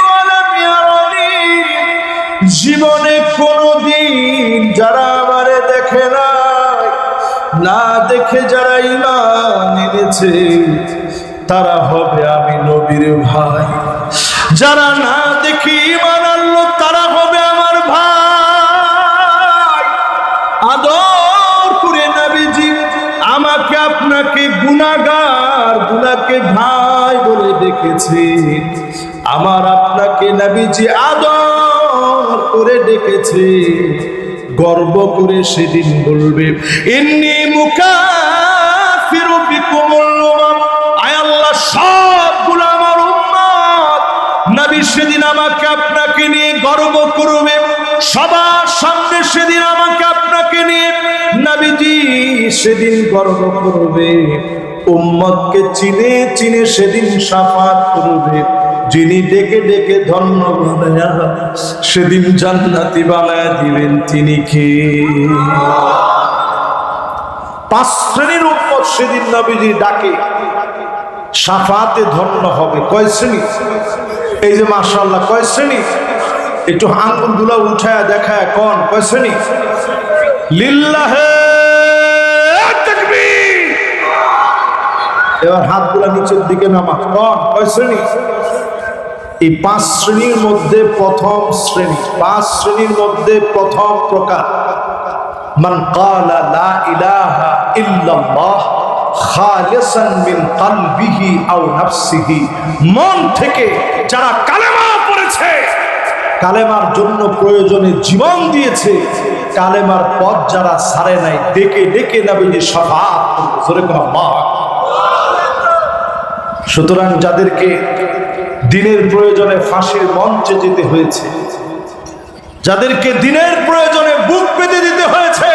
ওয়া লাম ইয়ারানি, জীবনে কোনদিন যারা আমারে দেখে না দেখে যারা ঈমান এনেছে তারা হবে আমি নবীর ভাই। যারা না দেখে ঈমান আনলো তারা হবে আমার ভাই। আদর করে নবীজি আমাকে আপনাকে গুনাহগার গুনাহকে ভাই বলে ডেকেছে। আমার আপনাকে নবীজি আদর করে ডেকেছে, গর্ব করে সেদিন বলবে ইন্নী মুকাফিরু বিকুমুল উমাম, আয় আল্লাহ সবগুলো আমার উম্মত। নবী সেদিন আমাকে আপনাকে নিয়ে গর্ব করবে, সবার সামনে সেদিন আমাকে আপনাকে নিয়ে নবীজি সেদিন গর্ব করবে। উম্মতকে চিনে চিনে সেদিন শাফাত করবে। যিনি ডেকে ডেকে ধন্য বানায়া সেদিন জান্নাতি বানায়া দিবেন তিনি কে? 5 শ্রেণীর উম্মত সেদিন নবীজি ডাকে শাফাতে ধন্য হবে। কয় শ্রেণী? এই যে মাশাআল্লাহ, কয় শ্রেণী? একটু আঙ্গুলগুলো উঠায়া দেখায় কোন কয় শ্রেণী? লিল্লাহে তাকবীর। এবার হাতগুলো নিচের দিকে নামা, কোন কয় শ্রেণী? এই 5 শ্রেণীর মধ্যে প্রথম শ্রেণী, 5 শ্রেণীর মধ্যে প্রথম প্রকার মান ক্বালা লা ইলাহা ইল্লাল্লাহ খালিসান মিন কলবিহি আও নাফসিহি, মন থেকে যারা কালেমা পড়েছে, কালেমার জন্য প্রয়োজনে জীবন দিয়েছে, কালেমার পথ যারা ছাড়ে নাই, ডেকে ডেকে নবীজি শাফাত করবে। জোরে কোন আল্লাহ। সুতরাং যাদেরকে দিনের প্রয়োজনে ফাঁসির মঞ্চে যেতে হয়েছে, যাদেরকে দিনের প্রয়োজনে বুক পেতে দিতে হয়েছে,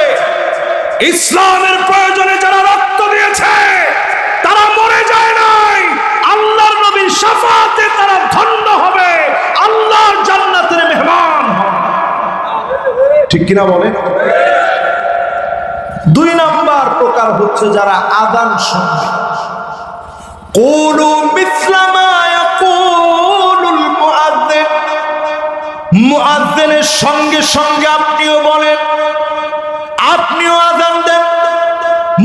ইসলামের প্রয়োজনে যারা রক্ত দিয়েছে, তারা মরে যায় নাই, আল্লাহর নবীর শাফাতে তারা ধন্য হবে, আল্লাহর জান্নাতের মেহমান হবে। ঠিক কিনা বলে? 2 নাম্বার প্রকার হচ্ছে যারা আযান শুনবে। কুলু মিসলা মা ইয়াকুলুল মুআজ্জিন, মুআজ্জিনের সঙ্গে সঙ্গে আপনিও বলেন, আপনিও আযান দেন।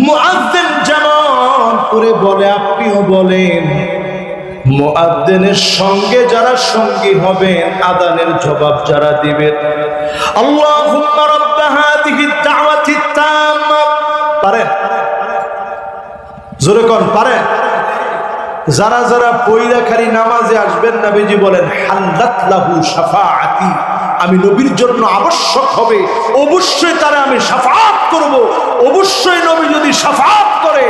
মুআজ্জিন যেমন করে বলে আপনিও বলেন। মুআজ্জিনের সঙ্গে যারা সঙ্গী হবেন, আযানের জবাব যারা দিবেন, আল্লাহুম্মা রাব্ব হাযিহি দাওয়াতি তাম্মা, পারেন? জোরে কোন পারেন? যারা যারা পয়রাখারি নামাজে আসবেন, নবীজি বলেন হাল্লাত লাহু শাফাআতি, আমি নবীর জন্য আবশ্যক হবে, অবশ্যই তারে আমি শাফাআত করব। অবশ্যই নবী যদি শাফাআত করে,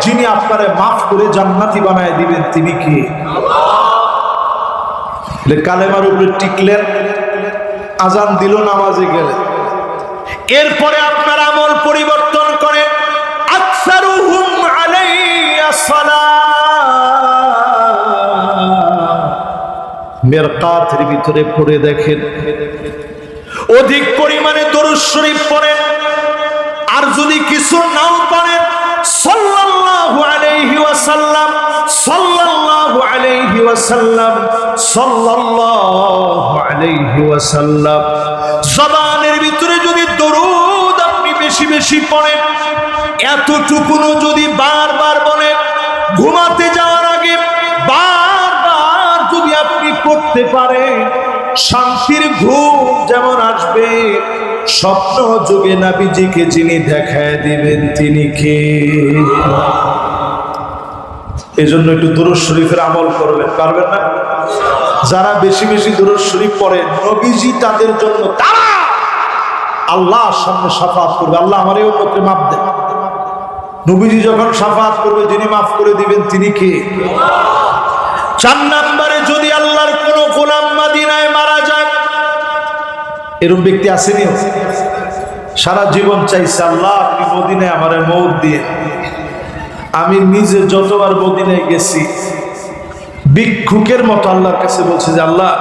যিনি আপনারে মাফ করে জান্নাতি বানায় দিবেন তিনি কে? আল্লাহ। কালেমার উপরে টিকলেন, আজান দিল, নামাজে গেলেন, এরপরে আপনার আমল পরিবর্তন করে আকসারুহুম আলাইয়া সালাত, মিরকাতের ভিতরে পড়ে দেখেন অধিক পরিমাণে দরুদ শরীফ পড়েন। আর যদি কিছু নাও পড়েন, সাল্লাল্লাহু আলাইহি ওয়াসাল্লাম, সাল্লাল্লাহু আলাইহি ওয়াসাল্লাম, সাল্লাল্লাহু আলাইহি ওয়াসাল্লাম, জবানের ভিতরে যদি দরুদ আপনি বেশি বেশি পড়েন, এতটুকুনো যদি বারবার বলেন, ঘুমাতে যাওয়ার আগে বারবার যদি আপনি পড়তে পারেন, শান্তির ঘুম যেমন আসবে, স্বপ্ন যুগে নবীজিকে যিনি দেখায় দিবেন তিনি কে? এজন্য একটু দরুদ শরীফের আমল করবেন, পারবেন না? যারা বেশি বেশি দরুদ শরীফ পড়েন, নবীজি তাদের জন্য, তারা আল্লাহর সামনে শাফাআত করবে, আল্লাহ আমার এই উম্মতকে মাফ দেন। নবীজি যখন শাফাআত করবে, যিনি মাফ করে দিবেন তিনি কে? 4 নম্বরে যদি আল্লাহর কোন গোলাম মদিনায় মারা যায়, এরকম ব্যক্তি আসেনি? সারা জীবন চাইছে আল্লাহ আপনি মদিনায় আমারে মওত দিয়ে। আমি নিজে যতবার মদিনায় গেছি ভিক্ষুকের মতো আল্লাহর কাছে বলছে যে আল্লাহ,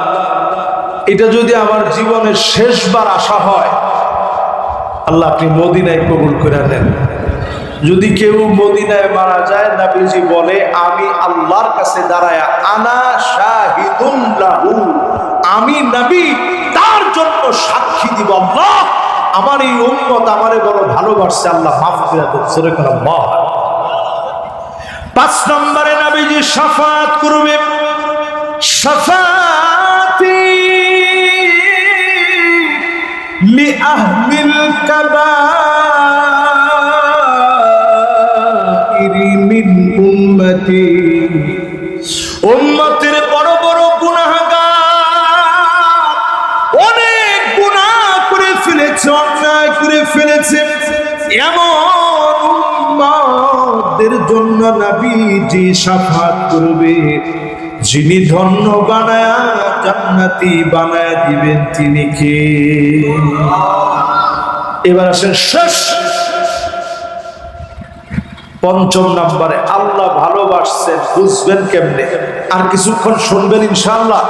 এটা যদি আমার জীবনের শেষবার আসা হয়, আল্লাহ আপনি মদিনায় কবুল করে নেন। যদি কেউ মদিনায় মারা যায়, নবীজি বলে আমি আল্লাহর কাছে দাঁড়ায়া আনা শাহিদুন লাহু, আমি নবী তার জন্য সাক্ষী দিব, আল্লাহ আমার এই উম্মত আমারে বড় ভালোবাসছে, আল্লাহ মাফ করে দেন। সূরা আল্লাহ। 5 নম্বরে নবীজি শাফাআত করবে। শাফাআতি লি আহলিল কাবাইরি মিন উম্মতি, উম্মতের বড় বড় গুনাহগার, অনেক গুনাহ করে ফেলেছে, অন্যায় করে ফেলেছে, এমন উম্মতদের জন্য নবীজি শাফাআত করবে। যিনি ধন্য বানায়া জান্নাতি বানায়া দিবেন তিনি কে? এবার আসেন শেষ 5 নম্বরে, আল্লাহ ভালোবাসছেন বুঝবেন কেমনে? আর কিছুক্ষণ শুনবেন ইনশাআল্লাহ।